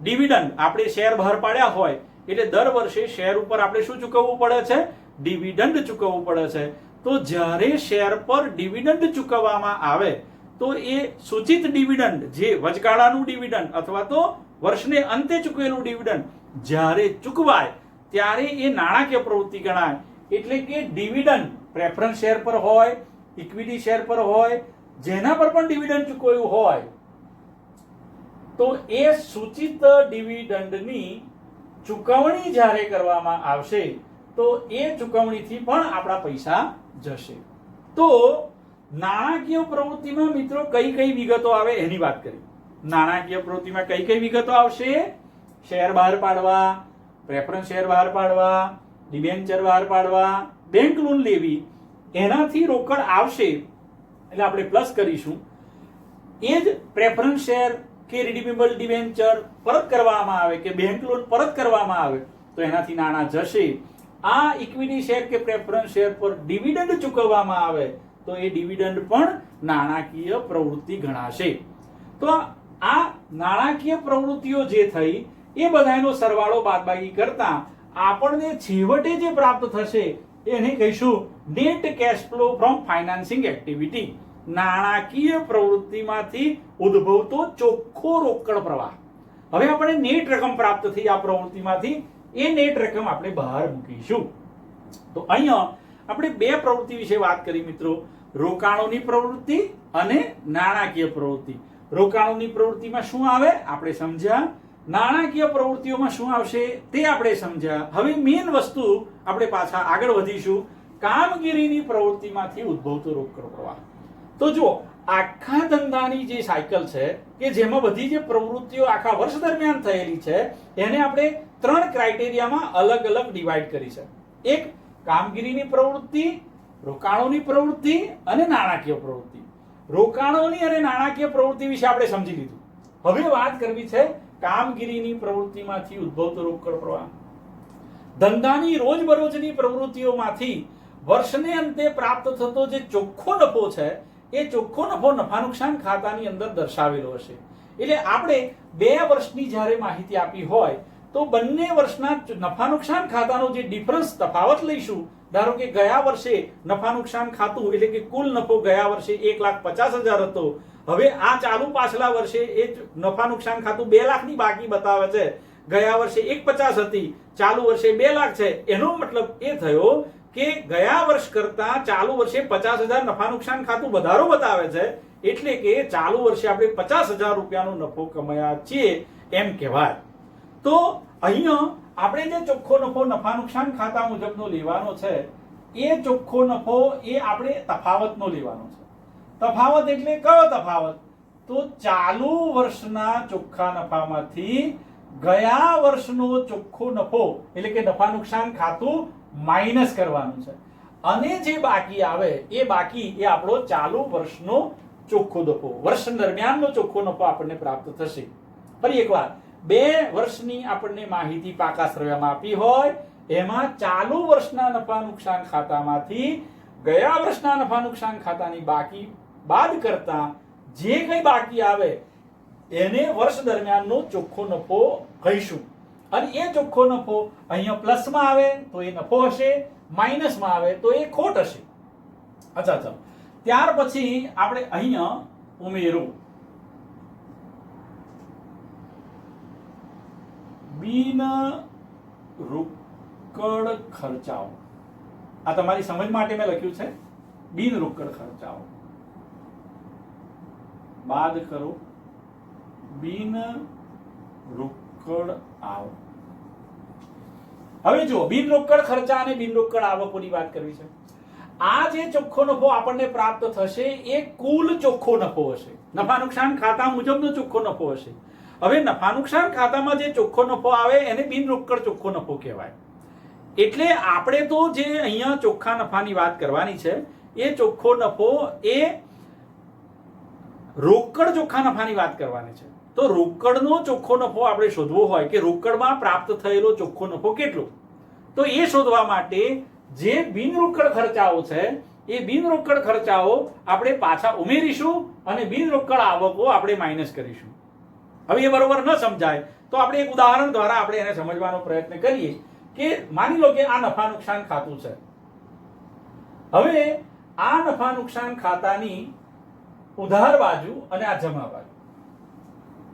ડિવિડન્ડ આપણે શેર બહાર પાડ્યા હોય એટલે દર વર્ષે શેર ઉપર આપણે શું ચૂકવવું પડે છે? ડિવિડન્ડ ચૂકવવું પડે છે. તો જ્યારે શેર પર ડિવિડન્ડ ચૂકવવામાં આવે તો એ સૂચિત ડિવિડન્ડ, જે વચગાળાનું ડિવિડન્ડ અથવા તો વર્ષને અંતે ચૂકવેલું ડિવિડન્ડ જ્યારે ચૂકવાય ત્યારે એ નાણાકીય પ્રવૃત્તિ ગણાય. એટલે કે ડિવિડન્ડ પ્રેફરન્સ શેર પર હોય, ઇક્વિટી શેર પર હોય, જેના પર પણ ડિવિડન્ડ ચૂકવ્યું હોય તો એ સૂચિત ડિવિડન્ડની ચૂકવણી જ્યારે કરવામાં આવશે તો એ ચૂકવણીથી પણ આપણા પૈસા જશે. તો નાણાકીય પ્રવૃત્તિમાં મિત્રો કઈ કઈ વિગતો આવે એની વાત કરી. નાણાકીય પ્રવૃત્તિમાં કઈ કઈ વિગતો આવશે? શેર બહાર પાડવા, પ્રેફરન્સ શેર બહાર પાડવા, ડિબેન્ચર બહાર પાડવા, બેંક લોન લેવી, એનાથી રોકડ આવશે એટલે આપણે પ્લસ કરીશું. એ જ પ્રેફરન્સ શેર કે રિડીમેબલ ડિબેન્ચર પરત કરવામાં આવે કે બેંક લોન પરત કરવામાં આવે તો એનાથી નાણાં જશે. આ ઇક્વિટી શેર કે પ્રેફરન્સ શેર પર ડિવિડન્ડ ચૂકવવામાં આવે તો એ ડિવિડન્ડ પણ નાણાકીય પ્રવૃત્તિ ગણાશે. તો આ નાણાકીય પ્રવૃત્તિઓ જે થઈ એ બધાનો સરવાળો બાદબાકી કરતા આપણને છેવટે જે પ્રાપ્ત થશે એને કહીશું net cache flow from financing activity. નાણાકીય પ્રવૃત્તિમાંથી ઉદ્ભવતો ચોખ્ખો રોકડ પ્રવાહ. હવે આપણે નેટ રકમ પ્રાપ્ત થઈ આ પ્રવૃત્તિમાંથી, એ નેટ રકમ આપણે બહાર મૂકીશું. તો અહીંયા આપણે બે પ્રવૃત્તિ વિશે વાત કરી મિત્રો, રોકાણોની પ્રવૃત્તિ અને નાણાકીય પ્રવૃત્તિ. રોકાણોની પ્રવૃત્તિમાં શું આવે આપણે સમજ્યા, નાણાકીય પ્રવૃત્તિઓમાં શું આવશે તે આપણે સમજ્યા. હવે મેઇન વસ્તુ આપણે પાછા આગળ વધીશું, કામગીરીની પ્રવૃત્તિમાંથી ઉદ્ભવતો રોકડ પ્રવાહ. તો જો આખા ધંધાની જે સાયકલ છે કે જેમાં બધી જે પ્રવૃત્તિઓ આખા વર્ષ દરમિયાન થયેલી છે એને આપણે ત્રણ ક્રાઇટેરિયામાં અલગ અલગ ડિવાઈડ કરી છે. એક કામગીરીની પ્રવૃત્તિ, રોકાણોની પ્રવૃત્તિ અને નાણાકીય પ્રવૃત્તિ. રોકાણોની અને નાણાકીય પ્રવૃત્તિ વિશે આપણે સમજી લીધું. હવે વાત કરવી છે કામગીરીની પ્રવૃત્તિમાંથી ઉદ્ભવતો રોકડ પ્રવાહ. ધંધાની રોજબરોજની પ્રવૃત્તિઓમાંથી વર્ષને અંતે પ્રાપ્ત થતો જે ચોખ્ખો નફો છે એ ચોખ્ખો નફો નફા નુકસાન ખાતાની અંદર દર્શાવેલો હશે. એટલે આપણે 2 વર્ષની જ્યારે માહિતી આપી હોય તો બંને વર્ષના નફા નુકસાન ખાતાનો જે ડિફરન્સ તફાવત લઈશું. ધારો કે ગયા વર્ષે નફા નુકસાન ખાતું એટલે કે કુલ નફો ગયા વર્ષે 1,50,000 હતો, હવે આ ચાલુ પાછલા વર્ષે એ નફા નુકસાન ખાતું 2 લાખની બાકી બતાવે છે. ગયા વર્ષે 1,50,000 હતી, ચાલુ વર્ષે 2 લાખ છે. એનો મતલબ એ થયો કે ગયા વર્ષ કરતા ચાલુ વર્ષે 50,000 નફા નુકસાન ખાતું વધારો બતાવે છે. એટલે કે ચાલુ વર્ષે આપણે 50,000 રૂપિયાનો નફો કમાયા છીએ એમ કહેવાય. તો અહીંયા આપણે જે ચોખ્ખો નફો નફા નુકસાન ખાતા મુજબનો લેવાનો છે એ ચોખ્ખો નફો એ આપણે તફાવતનો લેવાનો છે. તફાવત એટલે કયો તફાવત? તો ચાલુ વર્ષના ચોખ્ખા નફામાંથી ગયા વર્ષનો ચોખ્ખો નફો એટલે કે નફા નુકસાન ખાતું માઇનસ કરવાનું છે, અને જે બાકી આવે એ બાકી એ આપણો ચાલુ વર્ષનો ચોખ્ખો નફો, વર્ષ દરમિયાનનો ચોખ્ખો નફો આપણને પ્રાપ્ત થશે. ફરી એકવાર, 2 વર્ષની આપણને માહિતી પાકા સરવાળામાં આપી હોય એમાં ચાલુ વર્ષના નફા નુકસાન ખાતામાંથી ગયા વર્ષના નફા નુકસાન ખાતાની બાકી બાદ કરતા જે કંઈ બાકી આવે એને વર્ષ દરમિયાનનો ચોખ્ખો નફો કહીશું. અને એ ચોખ્ખો નફો અહીંયા પ્લસમાં આવે તો એ નફો હશે, માઇનસમાં આવે તો એ ખોટ હશે. અચ્છા ચાલો, ત્યાર પછી આપણે અહીંયા ઉમેરું બિન રોકડ ખર્ચાઓ. આ તમારી સમજ માટે મેં લખ્યું છે. બિન રોકડ ખર્ચાઓ બાદ કરો બિન રોકડ આવક. હવે જો બિન રોકડ ખર્ચા અને બિન રોકડ આવકોની વાત કરવી છે. આ જે ચોખ્ખો નફો આપણને પ્રાપ્ત થશે એ કુલ ચોખ્ખો નફો હશે. નફા નુકસાન ખાતા મુજબનો ચોખ્ખો નફો હશે. હવે નફા નુકસાન ખાતામાં જે ચોખ્ખો નફો આવે એને બિન રોકડ ચોખ્ખો નફો કહેવાય. એટલે આપણે તો જે અહીંયા ચોખ્ખા નફાની વાત કરવાની છે એ ચોખ્ખો નફો એ રોકડ ચોખ્ખા નફાની વાત કરવાની છે. તો રોકડનો ચોખ્ખો નફો આપણે શોધવો હોય કે રોકડમાં પ્રાપ્ત થયેલો ચોખ્ખો નફો કેટલો, તો એ શોધવા માટે જે બિન રોકડ ખર્ચાઓ છે એ બિન રોકડ ખર્ચાઓ આપણે પાછા ઉમેરીશું અને બિન રોકડ આવકો આપણે માઇનસ કરીશું. હવે એ બરોબર ન સમજાય તો આપણે એક ઉદાહરણ દ્વારા આપણે એને સમજવાનો પ્રયત્ન કરીએ કે માની લો કે આ નફા નુકસાન ખાતું છે. હવે આ નફા નુકસાન ખાતાની ઉધાર બાજુ અને આ જમા બાજુ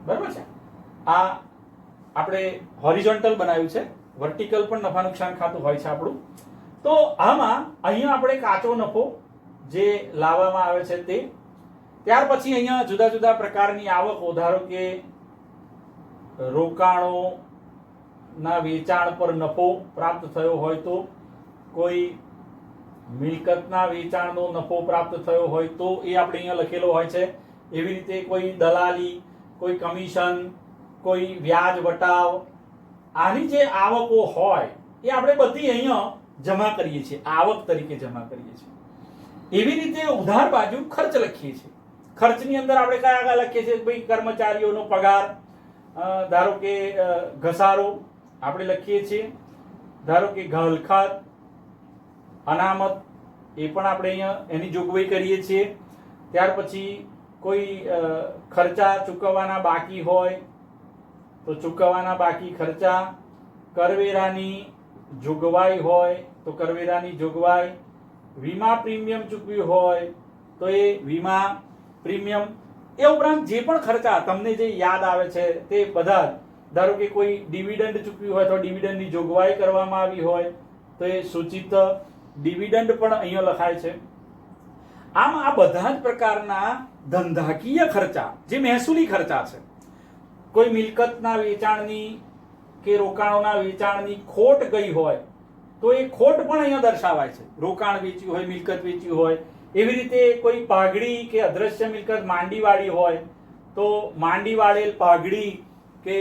બરાબર છે. આ આપણે હોરિઝોન્ટલ બનાવ્યું છે, વર્ટિકલ પણ નફા નુકસાન ખાતું હોય છે આપણું. તો આમાં અહીંયા આપણે કાચો નફો જે લાવવામાં આવે છે તે, ત્યાર પછી અહીંયા જુદા જુદા પ્રકારની આવકો, ધારો કે રોકાણો ના વેચાણ પર નફો પ્રાપ્ત થયો હોય તો, કોઈ મિલકતના વેચાણનો નફો પ્રાપ્ત થયો હોય તો એ આપણે અહીંયા લખેલો હોય છે. એવી રીતે કોઈ દલાલી, કોઈ કમિશન, કોઈ વ્યાજ વટાવ, આની જે આવકો હોય એ આપણે બધી અહીંયા જમા કરીએ છીએ, આવક તરીકે જમા કરીએ છીએ. એવી રીતે ઉધાર બાજુ ખર્ચ લખીએ છીએ. ખર્ચની અંદર આપણે કયા કયા લખીએ છીએ? ભાઈ કર્મચારીઓનો પગાર, ધારો કે ઘસારો આપણે લખીએ છીએ, ધારો કે ઘાલખાત, અનામત, એ પણ આપણે અહીંયા એની જોગવાઈ કરીએ છીએ. ત્યાર પછી કોઈ ખર્ચા ચૂકવવાના બાકી હોય તો ચૂકવવાના બાકી ખર્ચા, કરવેરાની જોગવાઈ હોય તો કરવેરાની જોગવાઈ, વીમા પ્રીમિયમ ચૂકવ્યું હોય તો એ વીમા પ્રીમિયમ. એ ઉપરાંત જે પણ ખર્ચા તમને જે યાદ આવે છે તે બધા જ, ધારો કે કોઈ ડિવિડન્ડ ચૂકવ્યું હોય તો ડિવિડન્ડની જોગવાઈ કરવામાં આવી હોય તો એ સૂચિત ડિવિડન્ડ પણ અહીંયા લખાય છે. આમ આ બધા જ પ્રકારના ધંધાકીય ખર્ચા જે મહેસૂલી ખર્ચા છે, કોઈ મિલકતના વેચાણની કે રોકાણોના વેચાણની ખોટ ગઈ હોય તો એ ખોટ પણ અહીંયા દર્શાવાય છે. રોકાણ વેચ્યું હોય, મિલકત વેચી હોય. એવી રીતે કોઈ પાઘડી કે અદ્રશ્ય મિલકત માંડી વાળી હોય તો માંડી વાળેલ પાઘડી કે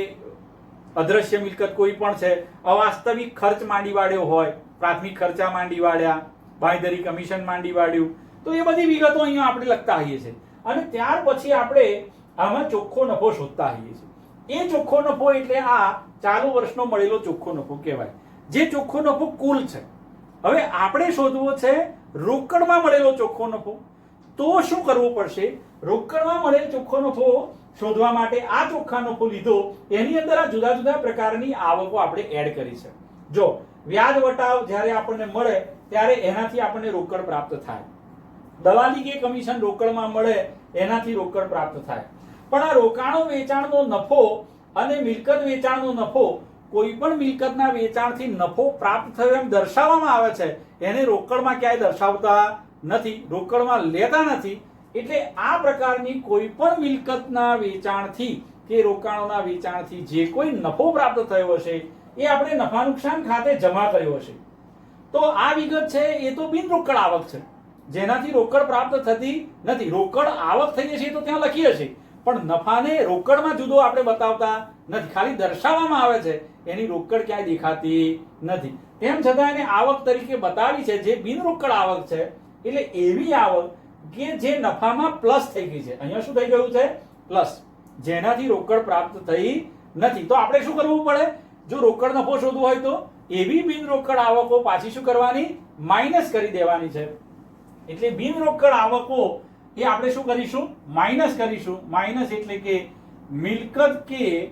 અદ્રશ્ય મિલકત કોઈ પણ છે, અવાસ્તવિક ખર્ચ માંડી વાળ્યો હોય, પ્રાથમિક ખર્ચા માંડી વાળ્યા, બાંયધરી કમિશન માંડી વાળ્યું, તો એ બધી વિગતો અહીંયા આપણે લખતા હોઈએ છીએ. અને ત્યાર પછી આપણે આમાં ચોખ્ખો નફો શોધતા હોઈએ છીએ. એ ચોખ્ખો નફો એટલે આ ચાલુ વર્ષનો મળેલો ચોખ્ખો નફો કહેવાય, જે ચોખ્ખો નફો કુલ છે. હવે આપણે શોધવો છે રોકડમાં મળેલો ચોખ્ખો નફો. તો શું કરવું પડશે? રોકડમાં મળેલ ચોખ્ખો નફો શોધવા માટે આ ચોખ્ખા નફો લીધો, એની અંદર આ જુદા જુદા પ્રકારની આવકો આપણે એડ કરી છે. જો વ્યાજ વટાવ જ્યારે આપણને મળે ત્યારે એનાથી આપણને રોકડ પ્રાપ્ત થાય, દલાલી કે કમિશન રોકડમાં મળે એનાથી રોકડ પ્રાપ્ત થાય. પણ આ રોકાણો વેચાણનો નફો અને મિલકત વેચાણનો નફો, કોઈ પણ મિલકતના વેચાણથી નફો પ્રાપ્ત થયો એમ દર્શાવવામાં આવે છે, એને રોકડમાં ક્યાંય દર્શાવતા નથી, રોકડમાં લેતા નથી. એટલે આ પ્રકારની કોઈ પણ મિલકતના વેચાણથી કે રોકાણોના વેચાણથી જે કોઈ નફો પ્રાપ્ત થયો હશે એ આપણે નફા નુકસાન ખાતે જમા કર્યો હશે. તો આ વિગત છે એ તો બિન રોકડ આવક છે, જેનાથી રોકડ પ્રાપ્ત થતી નથી. રોકડ આવક થઈ જશે તો ત્યાં લખીએ છીએ, પણ નફાને રોકડમાં જુદો આપણે બતાવતા નથી, ખાલી દર્શાવવામાં આવે છે, એની રોકડ ક્યાંય દેખાતી નથી. તેમ છતાં એને આવક તરીકે બતાવી છે, જે બિન રોકડ આવક છે. એટલે એવી આવક કે જે નફામાં પ્લસ થઈ ગઈ છે. અહીંયા શું થઈ ગયું છે? પ્લસ, જેનાથી રોકડ પ્રાપ્ત થઈ નથી. તો આપણે શું કરવું પડે? જો રોકડ નફો શોધવો હોય તો એવી બિન રોકડ આવકો પાછી શું કરવાની? માઇનસ કરી દેવાની છે. એટલે બિન રોકડ આવકો એ આપણે શું કરીશું? માઇનસ કરીશું. માઇનસ એટલે કે મિલકત કે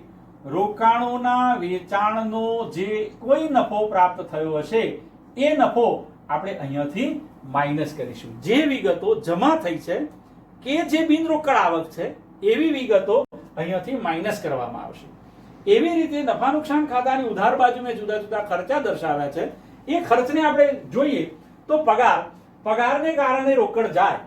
રોકાણોના વેચાણનો જે કોઈ નફો પ્રાપ્ત થયો હશે એ નફો આપણે અહીંયાથી માઇનસ કરીશું. જે વિગતો જમા થઈ છે કે જે બિન રોકડ આવક છે એવી વિગતો અહીંયાથી માઇનસ કરવામાં આવશે. એવી રીતે નફા નુકસાન ખાતાની ઉધાર બાજુ મેં જુદા જુદા ખર્ચા દર્શાવ્યા છે. એ ખર્ચને આપણે જોઈએ તો પગારને કારણે રોકડ જાય.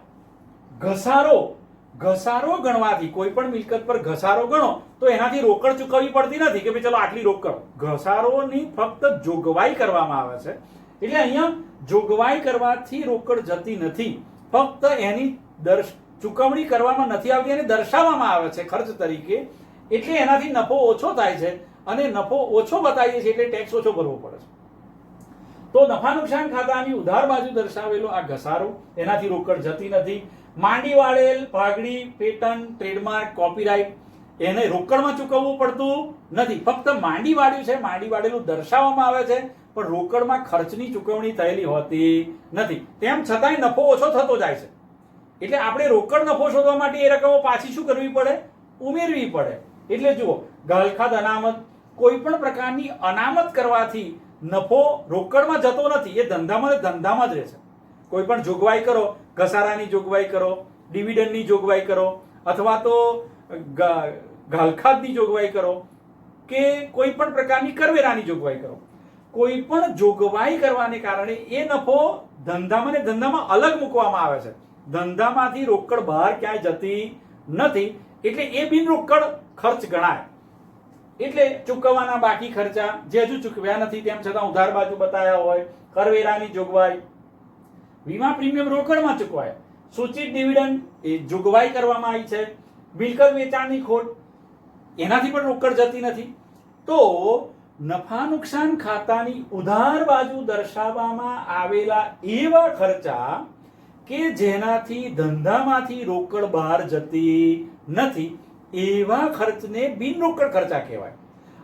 ઘસારો ગણવાથી, કોઈ પણ મિલકત પર ઘસારો ગણો તો એનાથી રોકડ ચૂકવવી પડતી નથી કે ભાઈ ચલો આટલી રોકડ. ઘસારોની ફક્ત જોગવાઈ કરવામાં આવે છે. એટલે અહીંયા જોગવાઈ કરવાથી રોકડ જતી નથી, ફક્ત એની ચૂકવણી કરવામાં નથી આવતી, એને દર્શાવવામાં આવે છે ખર્ચ તરીકે. એટલે એનાથી નફો ઓછો થાય છે, અને નફો ઓછો બતાવીએ છીએ એટલે ટેક્સ ઓછો ભરવો પડે છે. તો નફા નુકસાન ખાતાની ઉધાર બાજુ દર્શાવેલો આ ઘસારો, એનાથી રોકડ જતી નથી. માંડી વાળેલ પાઘડી, પેટન્ટ, ટ્રેડમાર્ક, કોપીરાઇટ એને રોકડમાં ચૂકવવું પડતું નથી, ફક્ત માંડી વાળ્યું છે, માંડી વાળેલું દર્શાવવામાં આવે છે, પણ રોકડમાં ખર્ચની ચૂકવણી થયેલી હોતી નથી. તેમ છતાંય નફો ઓછો થતો જાય છે. એટલે આપણે રોકડ નફો શોધવા માટે એ રકમો પાછી શું કરવી પડે? ઉમેરવી પડે. એટલે જુઓ, ગાલખાદ અનામત, કોઈ પણ પ્રકારની અનામત કરવાથી નફો રોકડમાં જતો નથી, એ ધંધામાં જ રહે છે. કોઈ પણ જોગવાઈ કરો, ઘસારાની જોગવાઈ કરો, ડિવિડન્ડની જોગવાઈ કરો, અથવા તો ગાલખાદની જોગવાઈ કરો, કે કોઈ પણ પ્રકારની કરવેરાની જોગવાઈ કરો, કોઈ પણ જોગવાઈ કરવાને કારણે એ નફો ધંધામાં અલગ મૂકવામાં આવે છે. ધંધામાંથી રોકડ બહાર ક્યાંય જતી નથી, એટલે એ બિન રોકડ ખર્ચ ગણાય. એટલે ચૂકવવાના બાકી ખર્ચા જે હજુ ચૂકવ્યા નથી તેમ છતાં ઉધાર બાજુ બતાવ્યા હોય, કરવેરાની જોગવાઈ, વીમા પ્રીમિયમ રોકડમાં ચૂકવાય, સૂચિત ડિવિડન્ડ એ જોગવાઈ કરવામાં આવી છે, મિલકત વેચાણની ખોટ એનાથી પણ રોકડ જતી નથી. તો નફા નુકસાન ખાતાની ઉધાર બાજુ દર્શાવવામાં આવેલા એવા ખર્ચા કે જેનાથી ધંધામાંથી રોકડ બહાર જતી નથી, એવા ખર્ચને બિન રોકડ ખર્ચા કહેવાય.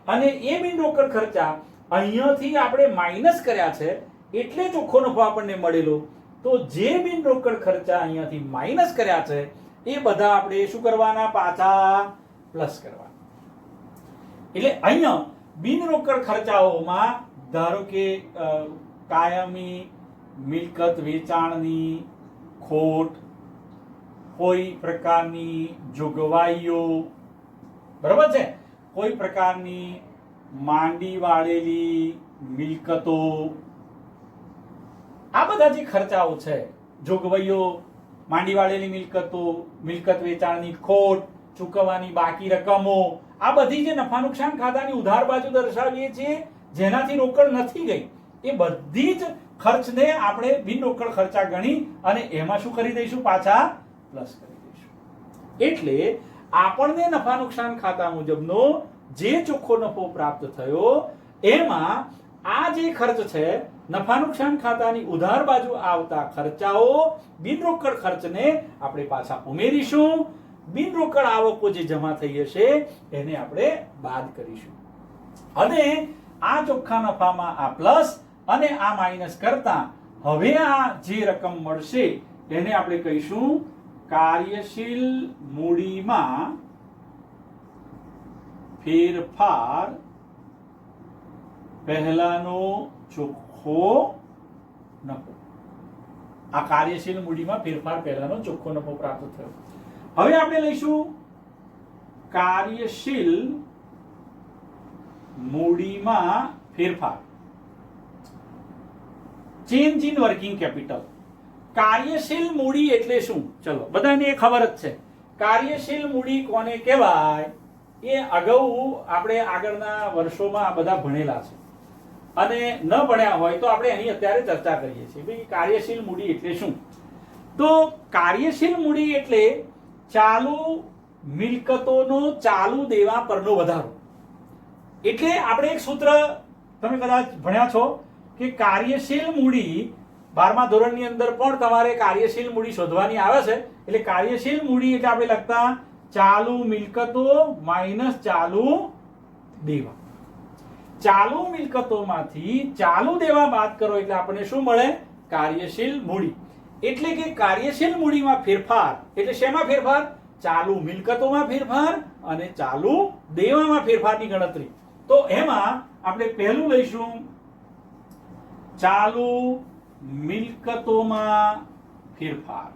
અને એ બિન રોકડ ખર્ચા અહીંયાથી આપણે માઇનસ કર્યા છે એટલે ચોખ્ખો નફો આપણને મળેલો. તો જે બિન રોકડ ખર્ચા અહીંયાથી માઇનસ કર્યા છે એ બધા આપણે શું કરવાના? પાછા પ્લસ કરવાના. એટલે અહીંયા બિન રોકડ ખર્ચાઓમાં ધારો કે કાયમી મિલકત વેચાણની ખોટ, કોઈ પ્રકારની જોગવાઈઓ, બરાબર છે, કોઈ પ્રકારની માંડી વાળેલી મિલકતો, આ બધા જે ખર્ચાઓ છે, જોગવાઈઓ, માંડી વાળેલી મિલકતો, મિલકત વેચાણની ખોટ, ચૂકવવાની બાકી રકમો, આ બધી જે નફા નુકસાન ખાતાની ઉધાર બાજુ દર્શાવીએ છીએ જેનાથી રોકડ નથી ગઈ, એ બધી જ ખર્ચને આપણે બિન રોકડ ખર્ચા ગણી અને એમાં શું કરી દઈશું? પાછા પ્લસ કરી દઈશું. એટલે આપણને નફા નુકસાન ખાતા મુજબનો જે ચોખ્ખો નફો પ્રાપ્ત થયો એમાં આ જે ખર્ચ છે, નફા નુકસાન ખાતાની ઉધાર બાજુ આવતા ખર્ચાઓ, બિન રોકડ ખર્ચને આપણે પાછા ઉમેરીશું. બિન રોકડ આવકો જે જમા થઈ હશે એને આપણે બાદ કરીશું. અને આ ચોખ્ખા નફામાં આ પ્લસ અને આ માઇનસ કરતા હવે આ જે રકમ મળશે એને આપણે કહીશું કાર્યશીલ મૂડીમાં ફેરફાર પહેલાનો ચોખ્ખો નફો. આ કાર્યશીલ મૂડીમાં ફેરફાર પહેલાનો ચોખ્ખો નફો પ્રાપ્ત થયો. હવે આપણે લઈશું કાર્યશીલ મૂડીમાં ફેરફાર, ચેન્જ ઇન વર્કિંગ કેપિટલ. કાર્યશીલ મૂડી એટલે શું? ચલો, બધાને એ ખબર જ છે. કાર્યશીલ મૂડી કોને કહેવાય એ અગાઉ આપણે આગળના વર્ષોમાં બધા ભણેલા છે, અને ન ભણ્યા હોય તો આપણે એની અત્યારે ચર્ચા કરીએ છીએ. ભાઈ કાર્યશીલ મૂડી એટલે શું? તો કાર્યશીલ મૂડી એટલે ચાલુ મિલકતોનો ચાલુ દેવા પરનો વધારો. એટલે આપણે એક સૂત્ર તમે કદાચ ભણ્યા છો કે કાર્યશીલ મૂડી 12મા ધોરણની અંદર પણ તમારે કાર્યશીલ મૂડી શોધવાની આવે છે. એટલે કાર્યશીલ મૂડી એટલે આપણે લખતા ચાલુ મિલકતો માઇનસ ચાલુ દેવા. ચાલુ મિલકતોમાંથી ચાલુ દેવા બાદ કરો એટલે આપણને શું મળે? કાર્યશીલ મૂડી. એટલે કે કાર્યશીલ મૂડીમાં ફેરફાર એટલે શેમાં ફેરફાર? ચાલુ મિલકતોમાં ફેરફાર અને ચાલુ દેવામાં ફેરફારની ગણતરી. તો એમાં આપણે પહેલું લઈશું ચાલુ મિલકતોમાં ફેરફાર,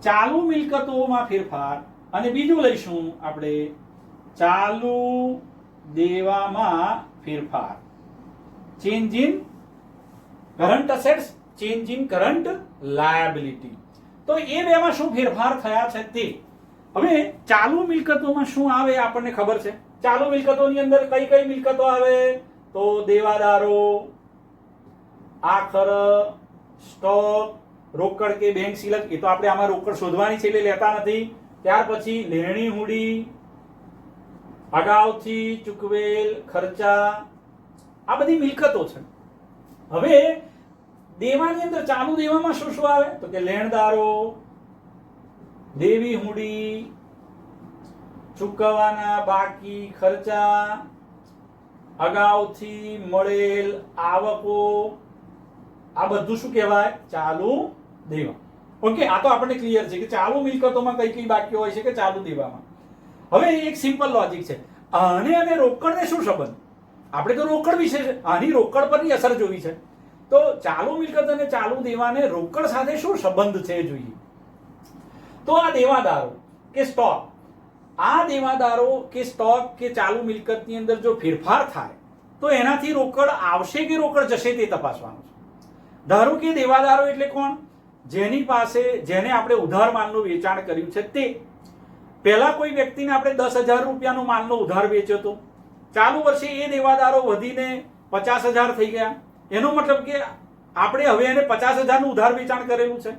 ચાલુ મિલકતોમાં ફેરફાર, અને બીજું લઈશું આપણે ચાલુ દેવામાં ફેરફાર, change in current assets, change in current liability. તો એ બેમાં શું ફેરફાર થયા છે તે. હવે ચાલુ મિલકતોમાં શું આવે આપણને ખબર છે. ચાલુ મિલકતોની અંદર કઈ કઈ મિલકતો આવે? તો દેવાદારો, આખર, સ્ટોક, રોકડ કે બેંક સિલક. એ તો આપણે આમાં રોકડ શોધવાની છે એટલે લેતા નથી. ત્યાર પછી લેણી હુંડી, અગાઉથી ચૂકવેલ ખર્ચા, આ બધી મિલકતો છે. હવે દેવાની અંદર ચાલુ દેવામાં શું શું આવે? તો કે લેણદારો, દેવી હુંડી, ચૂકવવાના બાકી ખર્ચા, અગાઉથી મળેલ આવકો, આ બધું શું કહેવાય? ચાલુ દેવા. ઓકે, આ તો આપણને ક્લિયર છે કે ચાલુ મિલકતોમાં કઈ કઈ બાકી હોય છે કે ચાલુ દેવામાં. હવે એક સિમ્પલ લોજિક છે. આને અને રોકડને શું સંબંધ? આપણે તો રોકડ વિશે છે, આની રોકડ પરની અસર જોવી છે. તો ચાલુ મિલકત અને ચાલુ દેવાને રોકડ સાથે શું સંબંધ છે જોઈએ. તો આ દેવાદારો કે સ્ટોક, આ દેવાદારો કે સ્ટોક કે ચાલુ મિલકતની અંદર જો ફેરફાર થાય તો એનાથી રોકડ આવશે કે રોકડ જશે તે તપાસવાનું છે. ધારો કે દેવાદારો એટલે કોણ? જેની પાસે, જેને આપણે ઉધાર માલનું વેચાણ કર્યું છે તે. પહેલા કોઈ વ્યક્તિને આપણે 10,000 રૂપિયાનો માલનો ઉધાર વેચ્યો હતો. ચાલુ વર્ષે એ દેવાદારો વધીને 50,000 થઈ ગયા. એનો મતલબ કે આપણે હવે એને 50,000નું ઉધાર વેચાણ કરેલું છે.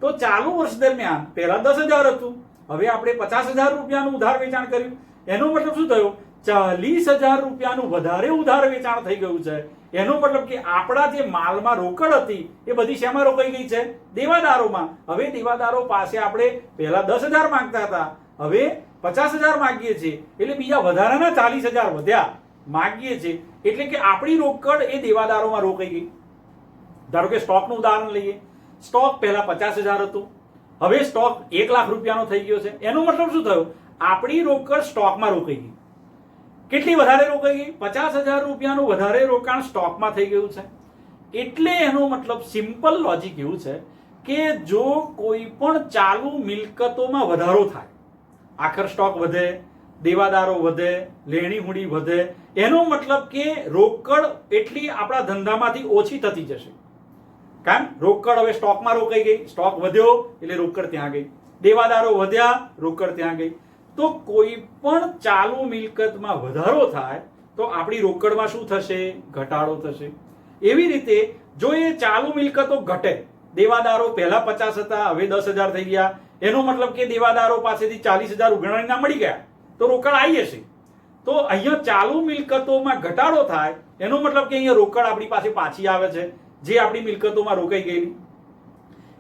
તો ચાલુ વર્ષ દરમિયાન પહેલા 10,000 હતું, હવે આપણે 50,000 રૂપિયાનું ઉધાર વેચાણ કર્યું. એનો મતલબ શું થયો? 40,000 રૂપિયાનું વધારે ઉધાર વેચાણ થઈ ગયું છે. એનો મતલબ કે આપણા જે માલમાં રોકડ હતી એ બધી શેમાં રોકાઈ ગઈ છે? દેવાદારોમાં. હવે દેવાદારો પાસે આપણે પહેલા 10,000 માંગતા હતા, હવે 50,000 માંગીએ છીએ, એટલે બીજા વધારાના 40,000 વધ્યા માંગીએ છીએ. એટલે કે આપણી રોકડ એ દેવાદારોમાં રોકાઈ ગઈ. ધારો કે સ્ટોકનું ઉદાહરણ લઈએ. સ્ટોક પહેલા 50,000 હતું, હવે સ્ટોક 1 લાખ રૂપિયાનો થઈ ગયો છે. એનો મતલબ શું થયો? આપણી રોકડ સ્ટોકમાં રોકાઈ ગઈ. કેટલી વધારે રોકાઈ ગઈ? 50,000 રૂપિયાનું વધારે રોકાણ સ્ટોકમાં થઈ ગયું છે. એટલે એનો મતલબ સિમ્પલ લોજિક એવું છે કે જો કોઈ પણ ચાલુ મિલકતોમાં વધારો થાય, આખર સ્ટોક વધે, દેવાદારો વધે, લેણી હુંડી વધે, એનો મતલબ કે રોકડ એટલી આપણા ધંધામાંથી ઓછી થતી જશે. કારણ રોકડ હવે સ્ટોકમાં રોકાઈ ગઈ, સ્ટોક વધ્યો એટલે રોકડ ત્યાં ગઈ, દેવાદારો વધ્યા, રોકડ ત્યાં ગઈ. તો કોઈ પણ ચાલુ મિલકતમાં વધારો થાય તો આપણી રોકડમાં શું થશે? ઘટાડો થશે. એવી રીતે જો એ ચાલુ મિલકતો ઘટે, દેવાદારો પહેલા 50 હતા, હવે 10,000 થઈ ગયા, એનો મતલબ કે દેવાદારો પાસેથી 40,000 ઉઘરાણીના મળી ગયા, તો રોકડ આવી હશે. તો અહીંયા ચાલુ મિલકતોમાં ઘટાડો થાય એનો મતલબ કે અહીંયા રોકડ આપણી પાસે પાછી આવે છે, જે આપણી મિલકતોમાં રોકાઈ ગયેલી.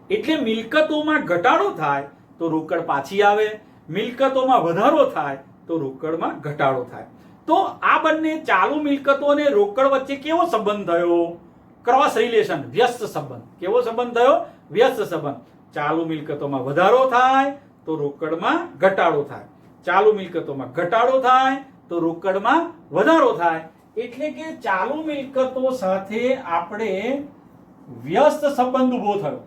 એટલે મિલકતોમાં ઘટાડો થાય તો રોકડ પાછી આવે, મિલકતોમાં વધારો થાય તો રોકડમાં ઘટાડો થાય. તો આ બંને ચાલુ મિલકતો અને રોકડ વચ્ચે કેવો સંબંધ થયો? ક્રોસ રિલેશન, વ્યસ્ત સંબંધ. કેવો સંબંધ થયો? વ્યસ્ત સંબંધ. ચાલુ મિલકતોમાં વધારો થાય તો રોકડમાં ઘટાડો થાય, ચાલુ મિલકતોમાં ઘટાડો થાય તો રોકડમાં વધારો થાય. એટલે કે ચાલુ મિલકતો સાથે આપણે વ્યસ્ત સંબંધ ઉભો થયો.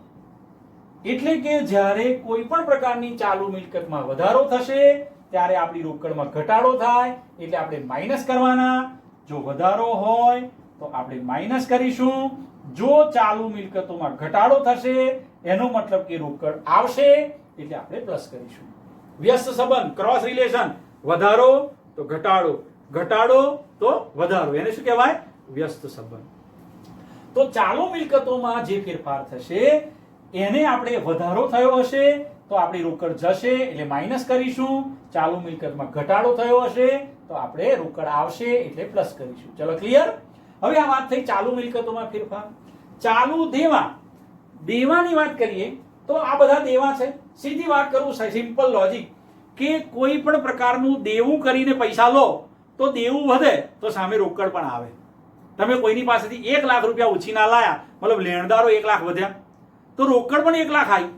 એટલે કે જ્યારે કોઈ પણ પ્રકારની ચાલુ મિલકતમાં વધારો થશે ત્યારે આપણી રોકડમાં ઘટાડો થાય, એટલે આપણે માઇનસ કરવાના. જો વધારો હોય તો આપણે માઇનસ કરીશું. જો ચાલુ મિલકતોમાં ઘટાડો થશે એનો મતલબ કે રોકડ આવશે એટલે આપણે પ્લસ કરીશું. વ્યસ્ત સંબંધ, ક્રોસ રિલેશન. વધારો તો ઘટાડો, ઘટાડો તો વધારો, એને શું કહેવાય? વ્યસ્ત સંબંધ. તો ચાલુ મિલકતોમાં જે ફેરફાર થશે એને આપણે વધારો થયો હશે તો આપણી રોકડ જશે એટલે માઇનસ કરીશું. ચાલુ મિલકતમાં ઘટાડો થયો હશે તો આપણે રોકડ આવશે એટલે પ્લસ કરીશું. ચલો ક્લિયર? હવે આ વાત થઈ ચાલુ મિલકતોમાં ફેરફાર. ચાલુ દેવા, દેવાની વાત કરીએ તો આ બધા દેવા છે. સીધી વાત કરું, સિમ્પલ લોજિક, કે કોઈ પણ પ્રકારનું દેવું કરીને પૈસા લો તો દેવું વધે તો સામે રોકડ પણ આવે. તમે કોઈની પાસેથી 1 લાખ રૂપિયા ઉછીના લાયા, મતલબ લેણદારો 1 લાખ વધ્યા તો રોકડ પણ 1 લાખ આવી.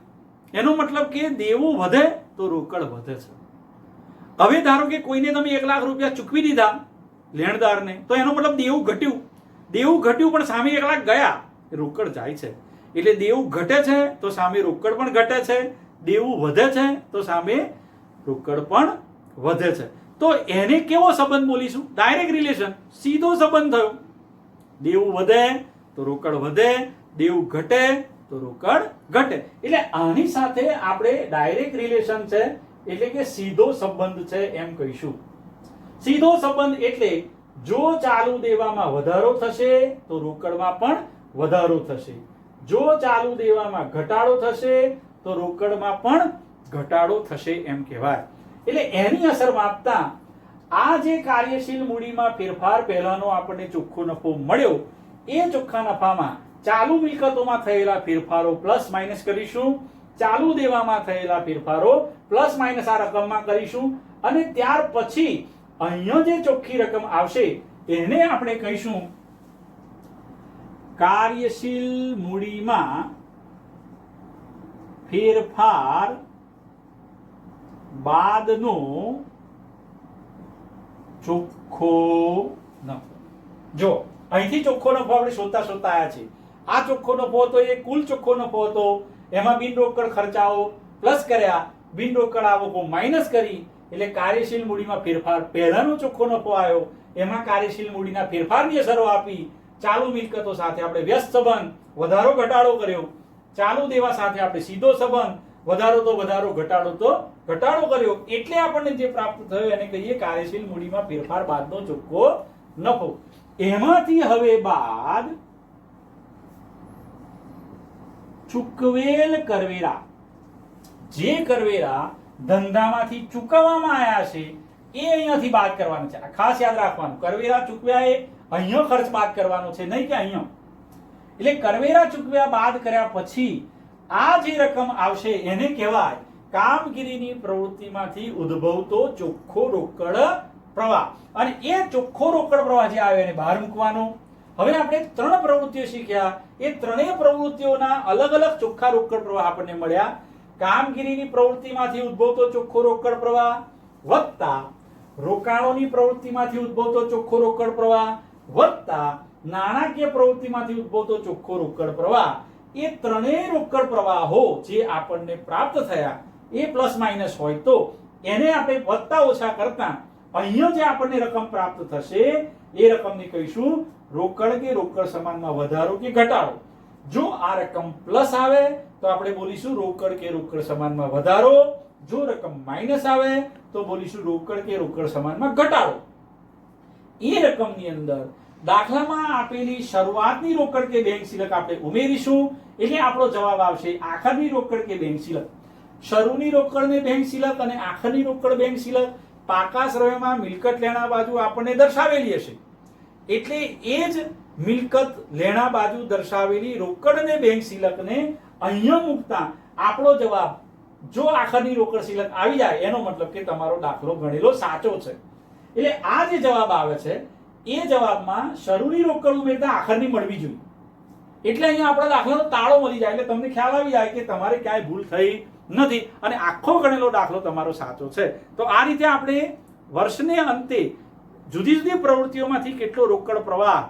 એનો મતલબ કે દેવું વધે તો રોકડ વધે છે. હવે ધારો કે કોઈને તમે 1 લાખ રૂપિયા ચૂકવી દીધા લેણદારને, તો એનો મતલબ દેવું ઘટ્યું. દેવું ઘટ્યું પણ સામે 1 લાખ ગયા, રોકડ જાય છે. એટલે દેવું ઘટે છે તો સામે રોકડ પણ ઘટે છે, દેવું વધે છે તો સામે રોકડ પણ વધે છે. તો એને કેવો સંબંધ બોલીશું? ડાયરેક્ટ રિલેશન, સીધો સંબંધ થયો. દેવું વધે તો રોકડ વધે, દેવું ઘટે તો રોકડ ઘટે. એટલે આની સાથે આપણે ડાયરેક્ટ રિલેશન છે, એટલે કે સીધો સંબંધ છે એમ કહીશું. સીધો સંબંધ એટલે જો ચાલુ દેવામાં વધારો થશે તો રોકડમાં પણ વધારો થશે, જો ચાલુ દેવામાં ઘટાડો થશે તો રોકડમાં પણ ઘટાડો થશે એમ કહેવાય. એટલે એની અસર માપતા આ જે કાર્યશીલ મૂડીમાં ફેરફાર પહેલાનો આપણને ચોખ્ખો નફો મળ્યો, એ ચોખ્ખા નફામાં ચાલુ મિલકતોમાં થયેલા ફેરફારો પ્લસ માઇનસ કરીશું, ચાલુ દેવામાં થયેલા ફેરફારો પ્લસ માઇનસ આ રકમમાં કરીશું, અને ત્યાર પછી અહીંયા જે ચોખ્ખી રકમ આવશે એને આપણે કહીશું કાર્યશીલ મૂડીમાં ફેરફાર બાદનો ચોખ્ખો નફો. જો અહીંથી ચોખ્ખો નફો આપણે શોધતા આવ્યા છીએ. આ ચોખ્ખો નફો હતો એ કુલ ચોખ્ખો નફો હતો, એમાં બિન રોકડ ખર્ચાઓ પ્લસ કર્યા, બિન રોકડ આવકો માઇનસ કરી, એટલે કાર્યશીલ મૂડીમાં ફેરફાર પહેલાનો ચોખ્ખો નફો આવ્યો, એમાં કાર્યશીલ મૂડીના ફેરફારની અસરો આપી, ચાલુ મિલકતો સાથે આપણે વ્યસ્ત સંબંધ વધારો ઘટાડો કર્યો, ચાલુ દેવા સાથે આપણે સીધો સંબંધ વધારો તો વધારો ઘટાડો તો ઘટાડો કર્યો, એટલે આપણને જે પ્રાપ્ત થયો એને કહીએ કાર્યશીલ મૂડીમાં ફેરફાર બાદનો ચોખ્ખો નફો. એમાંથી હવે બાદ ચૂકવેલ કરવેરા, જે કરવેરા ધંધામાંથી ચૂકવવામાં આવ્યા છે એ અહીંયાથી બાદ કરવાનું છે. ખાસ યાદ રાખવાનું, કરવેરા ચૂકવ્યા એ અહીંયા ખર્ચ બાદ કરવાનો છે, નહીં કે અહીંયા. એટલે કરવેરા ચૂકવ્યા બાદ કર્યા પછી આ જે રકમ આવશે એને કહેવાય કામગીરીની પ્રવૃત્તિમાંથી ઉદ્ભવતો ચોખ્ખો રોકડ પ્રવાહ. અને એ ચોખ્ખો રોકડ પ્રવાહ જે આવે એને બહાર મૂકવાનો. હવે આપણે 3 પ્રવૃત્તિઓ શીખ્યા, એ ત્રણેય પ્રવૃત્તિઓના અલગ અલગ ચોખ્ખા રોકડ પ્રવાહ આપણને મળ્યા. કામગીરીની પ્રવૃત્તિમાંથી ઉદ્ભવતો ચોખ્ખો રોકડ પ્રવાહ વત્તા રોકાણોની પ્રવૃત્તિમાંથી ઉદ્ભવતો ચોખ્ખો રોકડ પ્રવાહ વત્તા નાણાકીય પ્રવૃત્તિમાંથી ઉદ્ભવતો ચોખ્ખો રોકડ પ્રવાહ. એ ત્રણેય રોકડ પ્રવાહો જે આપણને પ્રાપ્ત થયા એ પ્લસ માઇનસ હોય તો એને આપણે વત્તા ઓછા કરતા અહીંયા જે આપણને રકમ પ્રાપ્ત થશે એ રકમને કહીશું રોકડ કે રોકડ સમાનમાં વધારો કે ઘટાડો. જો આ રકમ પ્લસ આવે તો આપણે બોલીશું રોકડ કે રોકડ સમાનમાં વધારો, જો રકમ માઇનસ આવે તો બોલીશું રોકડ કે રોકડ સમાનમાં ઘટાડો. એ રકમની અંદર દાખલામાં આપેલી શરૂઆતની રોકડ કે બેંક સિલક આપણે ઉમેરીશું, એટલે આપણો જવાબ આવશે આખરની રોકડ કે બેંક સિલક. શરૂની રોકડ ને બેંક સિલક અને આખરની રોકડ બેંક સિલક પાકા શ્રેણીમાં મિલકત લેણા બાજુ આપણને દર્શાવેલી હશે, એટલે એ જ મિલકત લેણા બાજુ દર્શાવેલી રોકડ ને બેંક સિલકને અહીંયા મૂકતા આપણો જવાબ જો આખરની રોકડ સિલક આવી જાય એનો મતલબ કે તમારો દાખલો ગણેલો સાચો છે. એટલે આ જે જવાબ આવે છે એ જવાબમાં શરૂની રોકડ ઉમેરતા આખરની મળવી જોઈએ, એટલે અહીંયા આપણા દાખલાનો તાળો મળી જાય, એટલે તમને ખ્યાલ આવી જાય કે તમારે ક્યાંય ભૂલ થઈ નથી અને આખો ગણેલો દાખલો તમારો સાચો છે. તો આ રીતે આપણે વર્ષને અંતે જુદી જુદી પ્રવૃત્તિઓમાંથી કેટલો રોકડ પ્રવાહ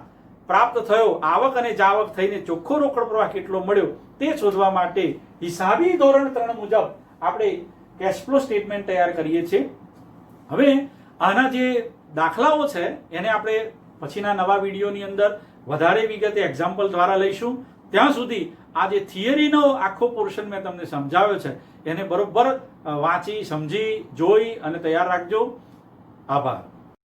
પ્રાપ્ત થયો, આવક અને જાવક થઈને ચોખ્ખો રોકડ પ્રવાહ કેટલો મળ્યો તે શોધવા માટે હિસાબી ધોરણ 3 મુજબ આપણે કેશ ફ્લો સ્ટેટમેન્ટ તૈયાર કરીએ છીએ. હવે આના જે દાખલાઓ છે એને આપણે પછીના નવા વિડીયોની અંદર વધારે વિગતે એક્ઝામ્પલ દ્વારા લઈશું. ત્યાં સુધી આ જે થિયરીનો આખો પોર્શન મેં તમને સમજાવ્યો છે એને બરોબર વાંચી સમજી જોઈ અને તૈયાર રાખજો. આભાર.